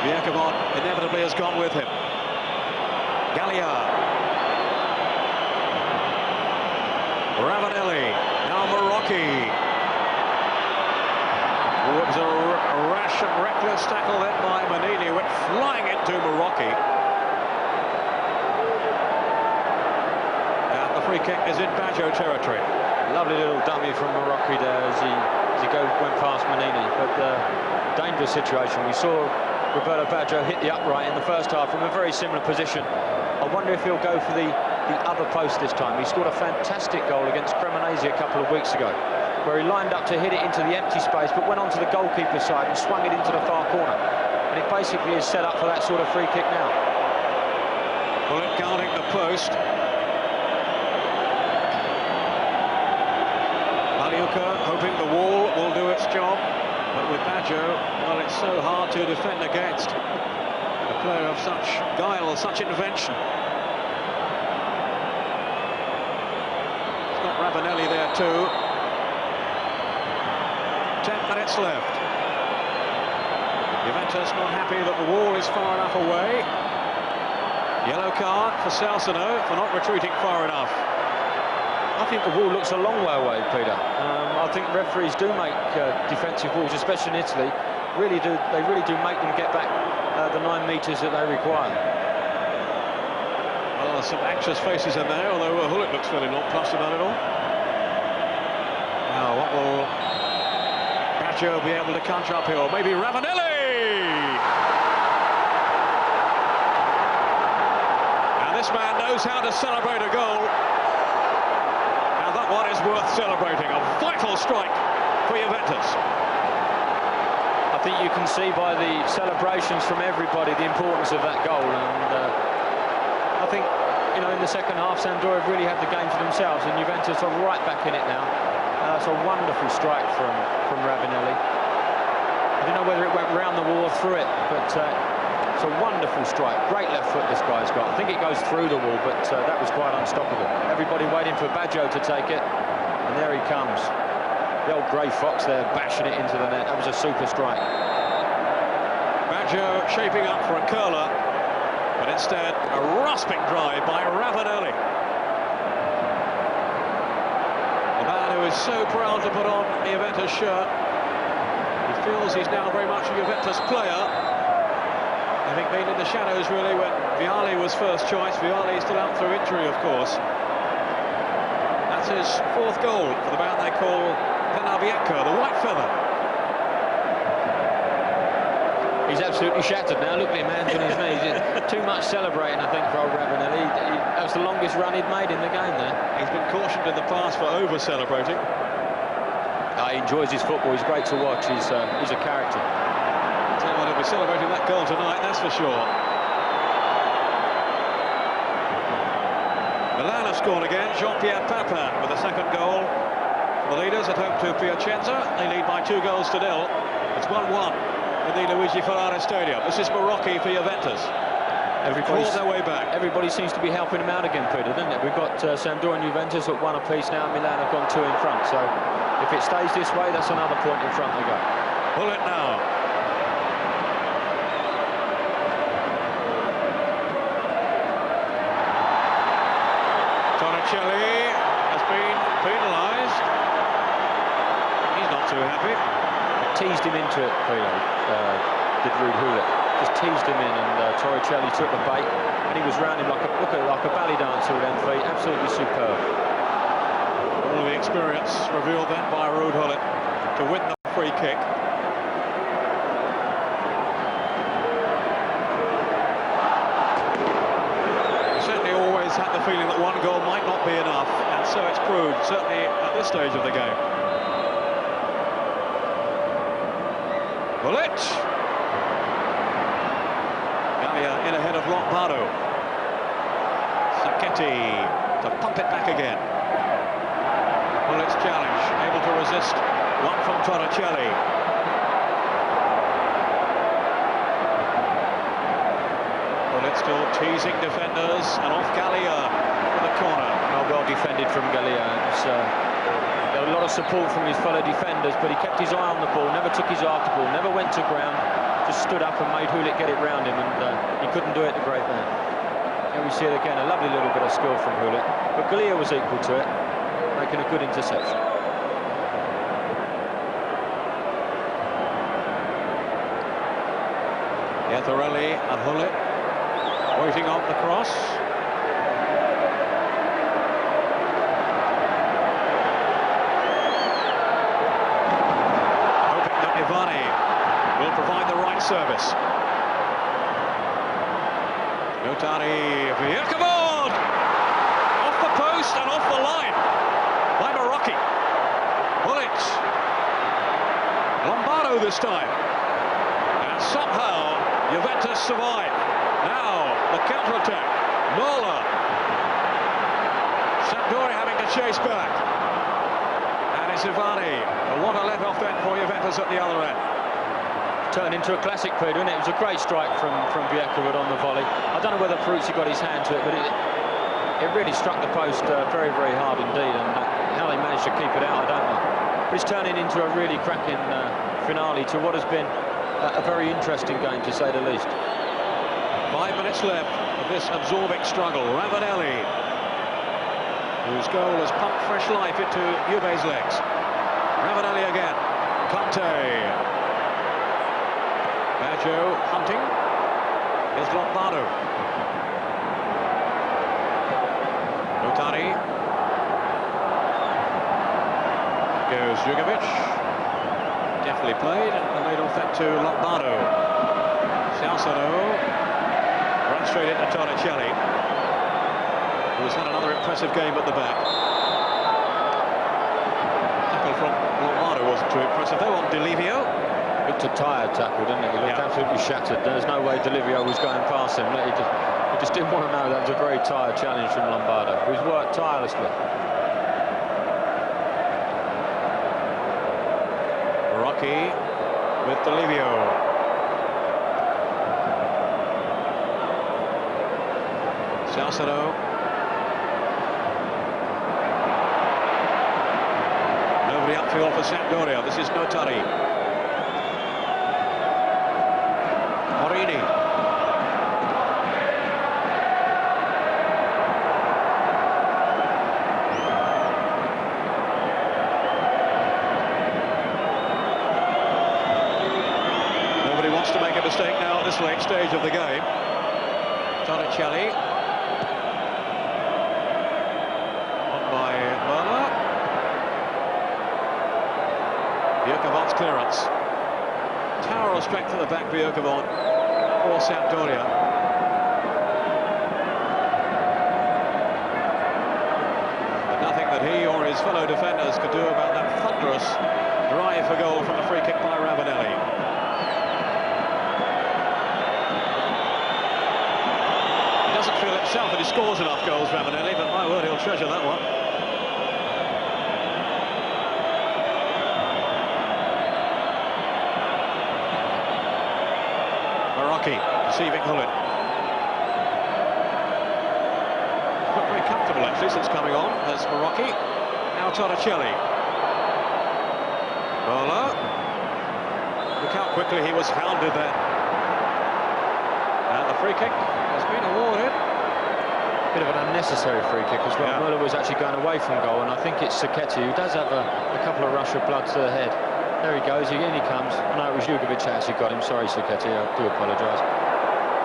Bjerkebod inevitably has gone with him. Gallia. Ravanelli, now Marocchi. It was a rash and reckless tackle then by Manini, went flying into Marocchi. And the free kick is in Baggio territory. Lovely little dummy from Marocchi there as he went past Manini, but dangerous situation. We saw Roberto Baggio hit the upright in the first half from a very similar position. I wonder if he'll go for the other post this time. He scored a fantastic goal against Cremonese a couple of weeks ago, where he lined up to hit it into the empty space, but went onto the goalkeeper's side and swung it into the far corner. And it basically is set up for that sort of free kick now. Bullet guarding the post. Maliuka hoping the wall will do its job, but with Baggio, well, it's so hard to defend against a player of such guile, such invention. It's got Ravanelli there too. 10 minutes left. Juventus not happy that the wall is far enough away. Yellow card for Salsano for not retreating far enough. I think the wall looks a long way away, Peter. I think referees do make defensive walls, especially in Italy. They really do make them get back the 9 metres that they require. Well, there's some anxious faces in there, although Hullet looks fairly nonplussed about it all. Now, what will Baggio be able to conjure up here? Maybe Ravanelli! And this man knows how to celebrate a goal. And that one is worth celebrating. A vital strike for Juventus. I think you can see by the celebrations from everybody the importance of that goal, and I think, you know, in the second half Sampdoria really had the game for themselves, and Juventus are right back in it now. It's a wonderful strike from Ravanelli. I don't know whether it went round the wall or through it, but it's a wonderful strike. Great left foot this guy's got. I think it goes through the wall, but that was quite unstoppable. Everybody waiting for Baggio to take it, and there he comes. The old grey fox there, bashing it into the net. That was a super strike. Baggio shaping up for a curler, but instead a rasping drive by Ravanelli. The man who is so proud to put on a Juventus shirt. He feels he's now very much a Juventus player. I think being in the shadows really when Vialli was first choice. Vialli is still out through injury, of course. That's his 4th goal for the man they call Penaviecco, the white feather. He's absolutely shattered now. Look at him, hands on his knees. Too much celebrating, I think, for old Ravanelli. That was the longest run he'd made in the game there. He's been cautioned in the past for over-celebrating. He enjoys his football. He's great to watch. He's a character. Tell you what, he'll be celebrating that goal tonight, that's for sure. Milan have scored again. Jean-Pierre Papin with the 2nd goal. The leaders at home to Piacenza. They lead by 2 goals to 0. It's 1-1 in the Luigi Ferrari Stadium. This is Marocchi for Juventus. Everybody's their way back. Everybody seems to be helping him out again, Peter, doesn't it? We've got Sampdoria and Juventus at 1 apiece now. Milan have gone 2 in front. So if it stays this way, that's another point in front they go. Pull it now. Torricelli has been penalised. He's not too happy. Teased him into it, Peter, did Ruud Gullit. Just teased him in, and Torricelli took the bait, and he was round him like a ballet dancer with them feet. Absolutely superb. All the experience revealed then by Ruud Gullit to win the free kick. Had the feeling that 1 goal might not be enough, and so it's proved, certainly at this stage of the game. Gullit. Gallia in ahead of Lombardo. Sacchetti to pump it back again. Gullit's challenge, able to resist one from Torricelli. Still teasing defenders, and off Gallia for the corner. Well defended from Gallia. There was a lot of support from his fellow defenders, but he kept his eye on the ball, never took his eye off the ball, never went to ground, just stood up and made Gullit get it round him, and he couldn't do it, the great man. And we see it again, a lovely little bit of skill from Gullit, but Gallia was equal to it, making a good interception. Iatharelli and Gullit waiting on the cross. Hoping that Ivani will provide the right service. Notari, come on! Off the post and off the line by Marocchi. Gullit. Lombardo this time. And somehow Juventus survive. Now the counter-attack. Nola. Sampdoria having to chase back. And it's Ivani. What a let-off then for Juventus at the other end. Turned into a classic, Peter, and it was a great strike from Bjerkrewood on the volley. I don't know whether Peruzzi got his hand to it, but it really struck the post very, very hard indeed, and how they managed to keep it out, I don't know. But it's turning into a really cracking finale to what has been a very interesting game, to say the least. 5 minutes left of this absorbing struggle. Ravanelli, whose goal has pumped fresh life into Juve's legs. Ravanelli again. Conte. Baggio hunting. Here's Lombardo. Notari. Goes Jugovic. Definitely played and laid off that to Lombardo. Salcedo. Run straight into Torricelli, who's had another impressive game at the back. Tackle from Lombardo wasn't too impressive though on Delivio. Looked a tired tackle, didn't he? He looked absolutely shattered. There's no way Delivio was going past him. He just didn't want to know. That was a very tired challenge from Lombardo, who's worked tirelessly. Marocchi with Delivio. Salcedo. Nobody upfield for Sampdoria. This is Notari. Morini. Nobody wants to make a mistake now at this this late stage of the game. Torricelli. On by Merla. Björkavon's clearance. Tower of strength at the back, Björkavon for Sampdoria. But nothing that he or his fellow defenders could do about that thunderous drive for goal from the free kick by Ravanelli. He doesn't feel himself that he scores enough goals, Ravanelli, but my word, he'll treasure that one. Deceiving Hullet. Not very comfortable actually since coming on as Marocchi. Now Torricelli. Merla. Look how quickly he was hounded there. And the free kick has been awarded. Bit of an unnecessary free kick as well. Yeah. Merla was actually going away from goal, and I think it's Sacchetti who does have a couple of rush of blood to the head. There he goes, in he comes. I know it was Jugovic actually got him. Sorry, Sacchetti, I do apologise.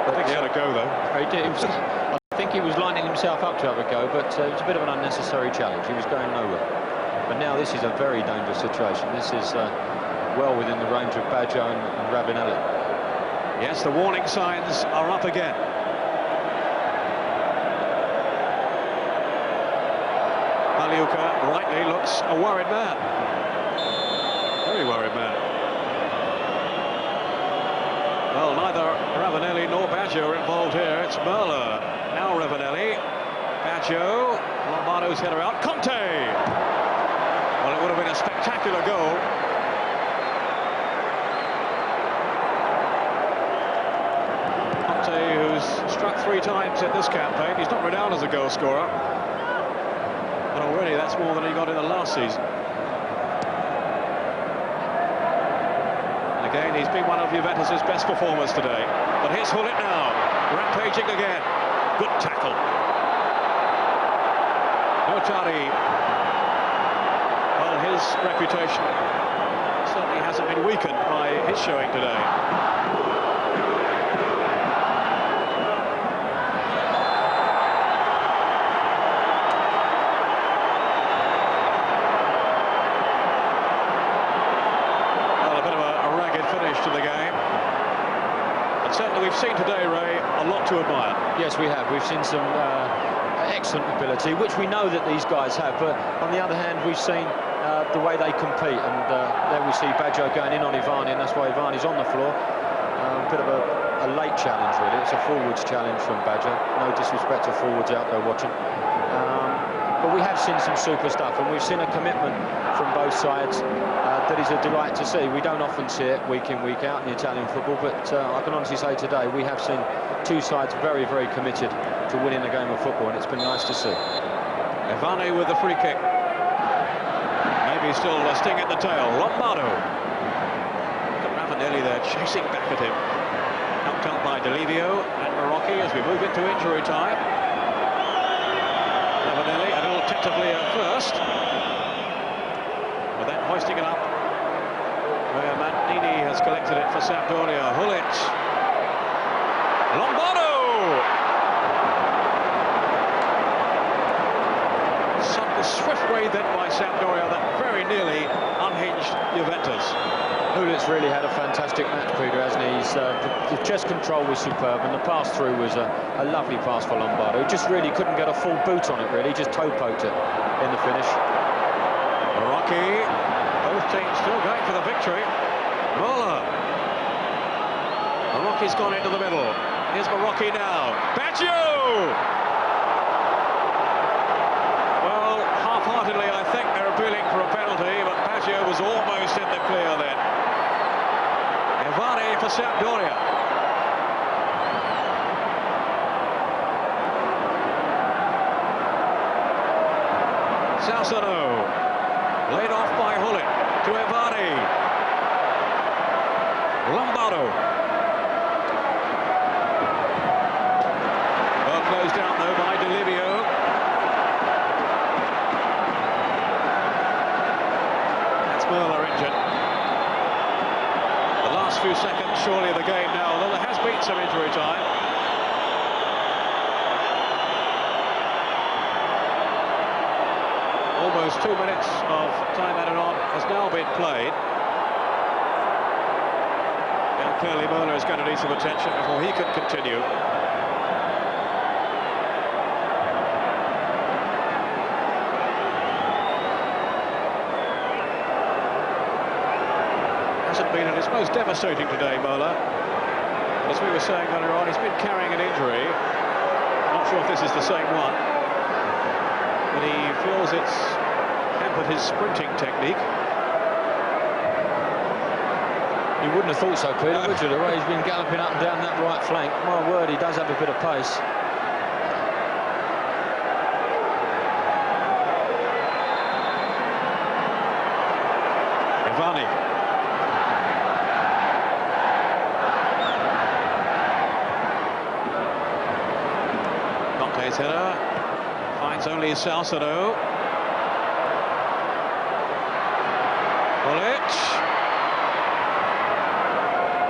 I think he had a go, though. He did. I think he was lining himself up to have a go, but it was a bit of an unnecessary challenge. He was going nowhere. But now this is a very dangerous situation. This is well within the range of Baggio and Ravanelli. Yes, the warning signs are up again. Maliuka rightly looks a worried man. Very worried man. Well, neither Ravanelli nor Baggio are involved here. It's Merla. Now Ravanelli. Baggio. Lombardo's header out. Conte! Well, it would have been a spectacular goal. Conte, who's struck 3 times in this campaign. He's not renowned as a goal scorer. But already that's more than he got in the last season. Again, he's been one of Juventus' best performers today. But here's Hullet now, rampaging again. Good tackle. Notari. Well, his reputation certainly hasn't been weakened by his showing today. To the game. And certainly we've seen today, Ray, a lot to admire. Yes, we have. We've seen some excellent ability, which we know that these guys have, but on the other hand, we've seen the way they compete, and there we see Baggio going in on Ivani, and that's why Ivani's on the floor. A bit of a late challenge, really. It's a forwards challenge from Baggio. No disrespect to forwards out there watching. But we have seen some super stuff, and we've seen a commitment from both sides that is a delight to see. We don't often see it week in, week out in Italian football, but I can honestly say today we have seen 2 sides very, very committed to winning a game of football, and it's been nice to see. Ivani with the free kick. Maybe still a sting at the tail. Lombardo. Look at Ravanelli there chasing back at him. Helped out by Delivio and Marocchi as we move into injury time. Ravanelli a little tentatively at first, but then hoisting it up where Mantini has collected it for Sampdoria. Hullet. Lombardo! Some swift way then by Sampdoria that very nearly unhinged Juventus. Hullet's really had a fantastic match, Peter, hasn't he? The chest control was superb, and the pass through was a lovely pass for Lombardo. He just really couldn't get a full boot on it, really. He just toe poked it in the finish. Marocchi. Both teams still going for the victory. Merla. Marocchi's gone into the middle. Here's Marocchi now. Baggio! Well, half-heartedly, I think they're appealing for a penalty, but Baggio was almost in the clear then. Ivani for Sampdoria. Salsano. Laid off by Hullet to Ivani. Lombardo. Well closed down though by Delivio. That's Merla injured. The last few seconds surely of the game now, although there has beat some injury time. Almost 2 minutes of time added on has now been played. And clearly Mola is going to need some attention before he can continue. Hasn't been at its most devastating today, Mola. As we were saying earlier on, he's been carrying an injury. Not sure if this is the same one, but he feels it's hampered his sprinting technique. You wouldn't have thought so, Peter, would you? The way he's been galloping up and down that right flank. My word, he does have a bit of pace. Ivani. Dante's header. Finds only Salcedo. Bullet.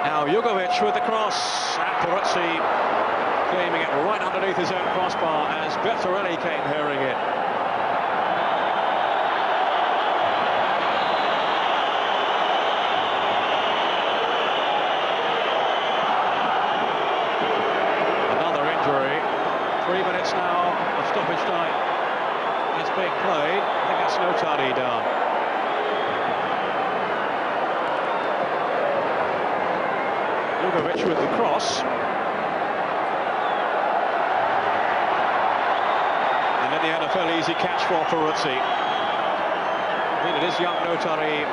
Now Jugovic with the cross, and Peruzzi claiming it right underneath his own crossbar as Bertarelli came herring it. Another injury. 3 minutes now of stoppage time is being played. I think that's Notari down. Jugovic with the cross. And then he had a fairly easy catch for Peruzzi. I mean, it is young Notari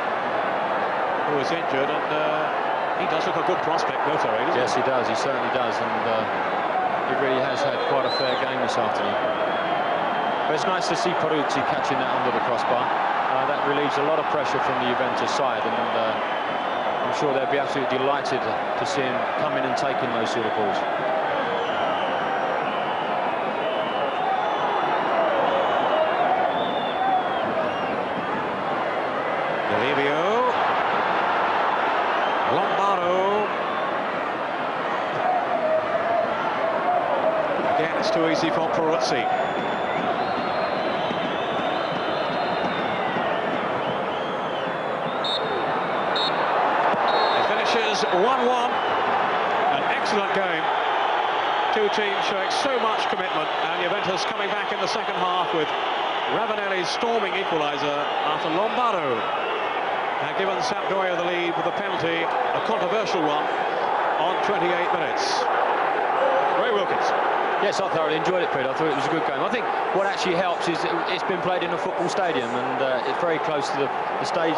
who is injured, and he does look a good prospect, Notari, doesn't he? Yes, he does. He certainly does, and he really has had quite a fair game this afternoon. But it's nice to see Peruzzi catching that under the crossbar. That relieves a lot of pressure from the Juventus side, and I'm sure they'll be absolutely delighted to see him come in and taking those sort of balls. Delivio. Lombardo. Again, it's too easy for Peruzzi. It finishes 1-1. An excellent game. Two teams showing so much commitment, and Juventus coming back in the second half with Ravanelli's storming equaliser after Lombardo had given Sampdoria the lead with a penalty, a controversial one, on 28 minutes. Ray Wilkins. Yes, I thoroughly enjoyed it, Peter. I thought it was a good game. I think what actually helps is it's been played in a football stadium, and it's very close to the stage.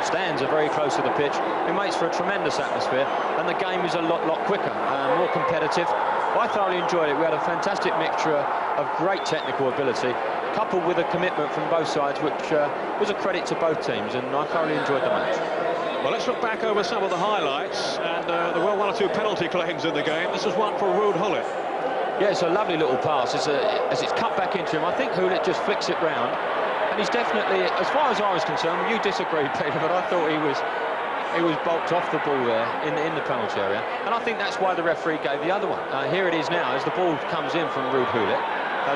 Stands are very close to the pitch. It makes for a tremendous atmosphere, and the game is a lot quicker, more competitive. I thoroughly enjoyed it. We had a fantastic mixture of great technical ability, coupled with a commitment from both sides, which was a credit to both teams, and I thoroughly enjoyed the match. Well, let's look back over some of the highlights, and there were one or two penalty claims in the game. This was one for Ruud Gullit. Yeah, it's a lovely little pass. As it's cut back into him, I think Gullit just flicks it round, and he's definitely, as far as I was concerned, you disagree, Peter, but I thought he was bulked off the ball there in the penalty area, and I think that's why the referee gave the other one. Here it is now, as the ball comes in from Ruud Gullit.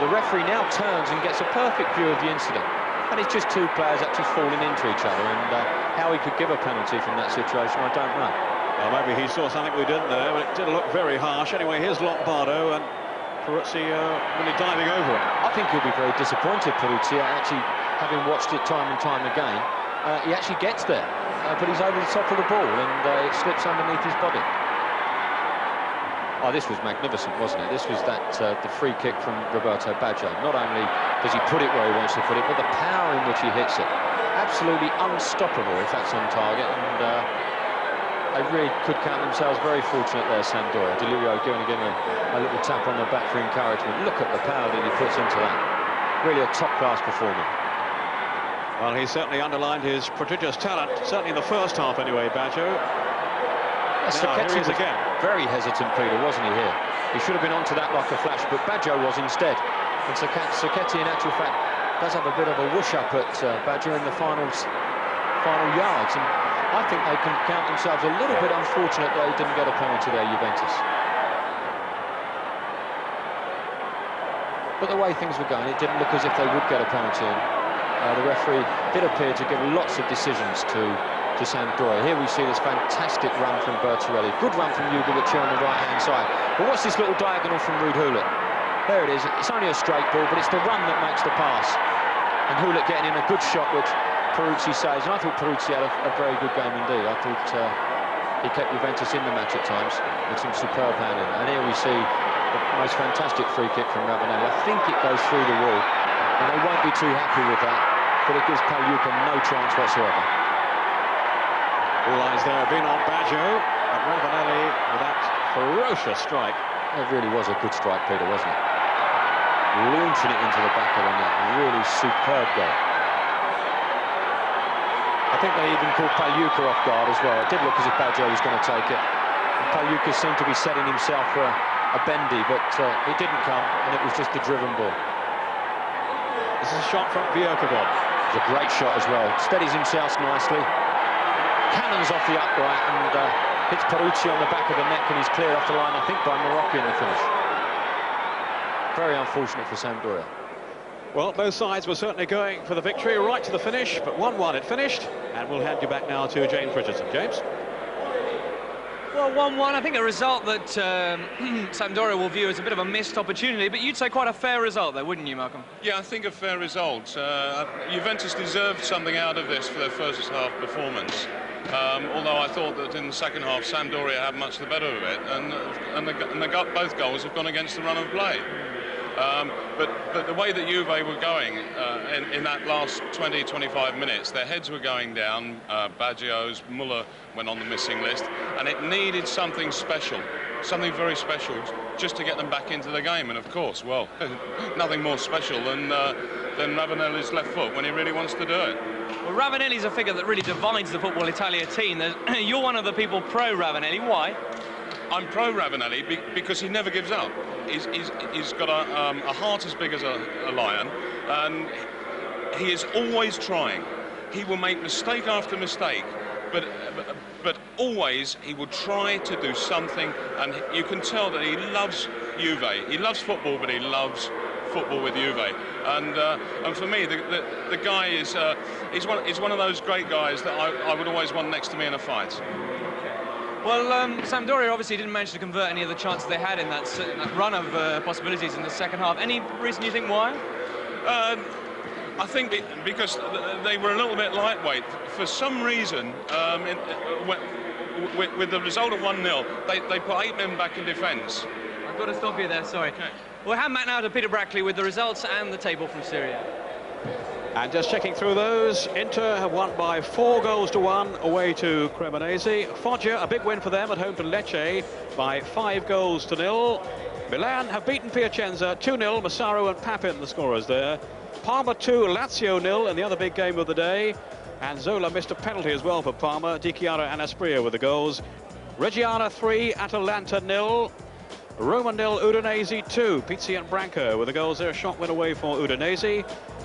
The referee now turns and gets a perfect view of the incident, and it's just two players actually falling into each other, and how he could give a penalty from that situation, I don't know. Well, maybe he saw something we didn't there, but it did look very harsh. Anyway, here's Lombardo, and Peruzzi really diving over it. I think he'll be very disappointed, Peruzzi, actually, having watched it time and time again. He actually gets there, but he's over the top of the ball, and it slips underneath his body. Oh, this was magnificent, wasn't it? This was the free kick from Roberto Baggio. Not only does he put it where he wants to put it, but the power in which he hits it. Absolutely unstoppable if that's on target, and they really could count themselves very fortunate there, Sampdoria. Delivio giving him a little tap on the back for encouragement. Look at the power that he puts into that. Really a top-class performer. Well, he certainly underlined his prodigious talent, certainly in the first half anyway, Baggio. Now, here he is again. Very hesitant, Peter, wasn't he, here? He should have been onto that like a flash, but Baggio was instead. And Sacchetti, in actual fact, does have a bit of a whoosh up at Baggio in the final yards. And I think they can count themselves a little bit unfortunate that they didn't get a penalty there, Juventus. But the way things were going, it didn't look as if they would get a penalty. The referee did appear to give lots of decisions to Sampdoria. Here we see this fantastic run from Bertarelli. Good run from Jugovic on the right-hand side. But what's this little diagonal from Ruud Gullit? There it is. It's only a straight ball, but it's the run that makes the pass. And Gullit getting in a good shot, which Peruzzi saves. And I thought Peruzzi had a very good game indeed. I thought he kept Juventus in the match at times with some superb handling. And here we see the most fantastic free kick from Ravanelli. I think it goes through the wall, and they won't be too happy with that, but it gives Pagliuca no chance whatsoever. All eyes there have been on Baggio, and Ravanelli with that ferocious strike. It really was a good strike, Peter, wasn't it? Launching it into the back of the net. Really superb goal. I think they even called Pagliuca off guard as well. It did look as if Baggio was going to take it. And Pagliuca seemed to be setting himself for a bendy, but it didn't come, and it was just a driven ball. This is a shot from Vierkevod. It's a great shot as well. Steadies himself nicely. Cannons off the upright and hits Peruzzi on the back of the neck, and he's cleared off the line, I think, by Morocco in the finish. Very unfortunate for Sampdoria. Well, both sides were certainly going for the victory right to the finish, but 1-1 it finished, and we'll hand you back now to James Richardson. James? Well, 1-1, I think a result that Sampdoria will view as a bit of a missed opportunity, but you'd say quite a fair result there, wouldn't you, Malcolm? Yeah, I think a fair result. Juventus deserved something out of this for their first half performance. Although I thought that in the second half Sampdoria had much the better of it, and both goals have gone against the run of play. But the way that Juve were going in that last 20-25 minutes, their heads were going down. Baggio's, Muller went on the missing list, and it needed something special, something very special, just to get them back into the game. And of course, well, nothing more special than Ravanelli's left foot when he really wants to do it. Well, Ravanelli's a figure that really divides the Football Italia team. You're one of the people pro Ravanelli. Why? I'm pro Ravanelli because he never gives up. He's got a heart as big as a lion, and he is always trying. He will make mistake after mistake, but always he will try to do something, and you can tell that he loves Juve. He loves football, but he loves football with Juve, and for me, the guy is he's one of those great guys that I would always want next to me in a fight. Well, Sampdoria obviously didn't manage to convert any of the chances they had in that run of possibilities in the second half. Any reason you think why? I think because they were a little bit lightweight. For some reason, with the result of 1-0, they put 8 men back in defence. I've got to stop you there, sorry. Okay. We'll hand back now to Peter Brackley with the results and the table from Serie A. And just checking through those, Inter have won by 4-1 away to Cremonese. Foggia, a big win for them at home to Lecce by 5-0. Milan have beaten Piacenza 2-0. Massaro and Papin the scorers there. Parma 2, Lazio 0 in the other big game of the day. And Zola missed a penalty as well for Parma. Di Chiara and Aspria with the goals. Reggiana 3, Atalanta 0. Roma 0, Udinese 2. Pizzi and Branco with the goals there. A shot went away for Udinese.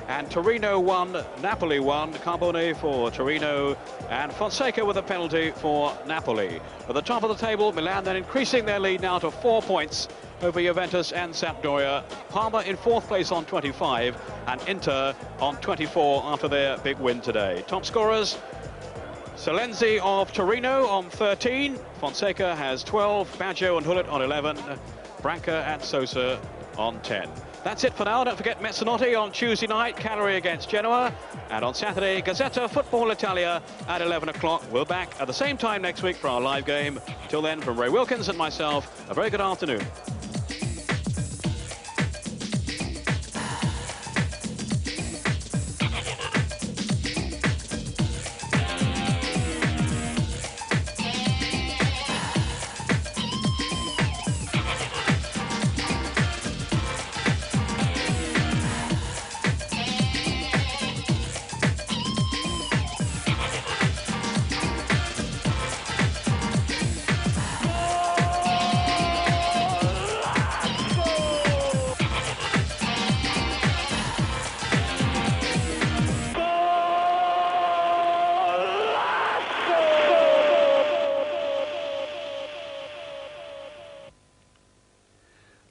And Torino 1, Napoli 1, Carbone for Torino, and Fonseca with a penalty for Napoli. At the top of the table, Milan then increasing their lead now to 4 points over Juventus and Sampdoria. Parma in 4th place on 25, and Inter on 24 after their big win today. Top scorers, Salenzi of Torino on 13, Fonseca has 12, Baggio and Gullit on 11, Branca and Sosa on 10. That's it for now. Don't forget Mezzanotte on Tuesday night, Cagliari against Genoa. And on Saturday, Gazzetta Football Italia at 11 o'clock. We're back at the same time next week for our live game. Till then, from Ray Wilkins and myself, a very good afternoon.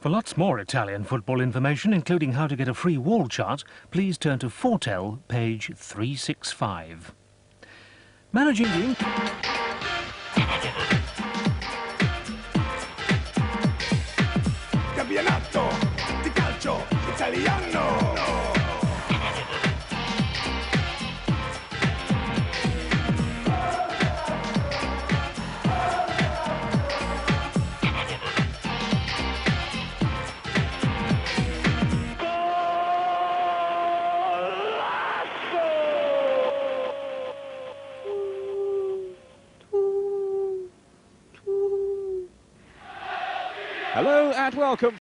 For lots more Italian football information, including how to get a free wall chart, please turn to Fortel, page 365. Managing the... Campionato di calcio italiano. Hello and welcome.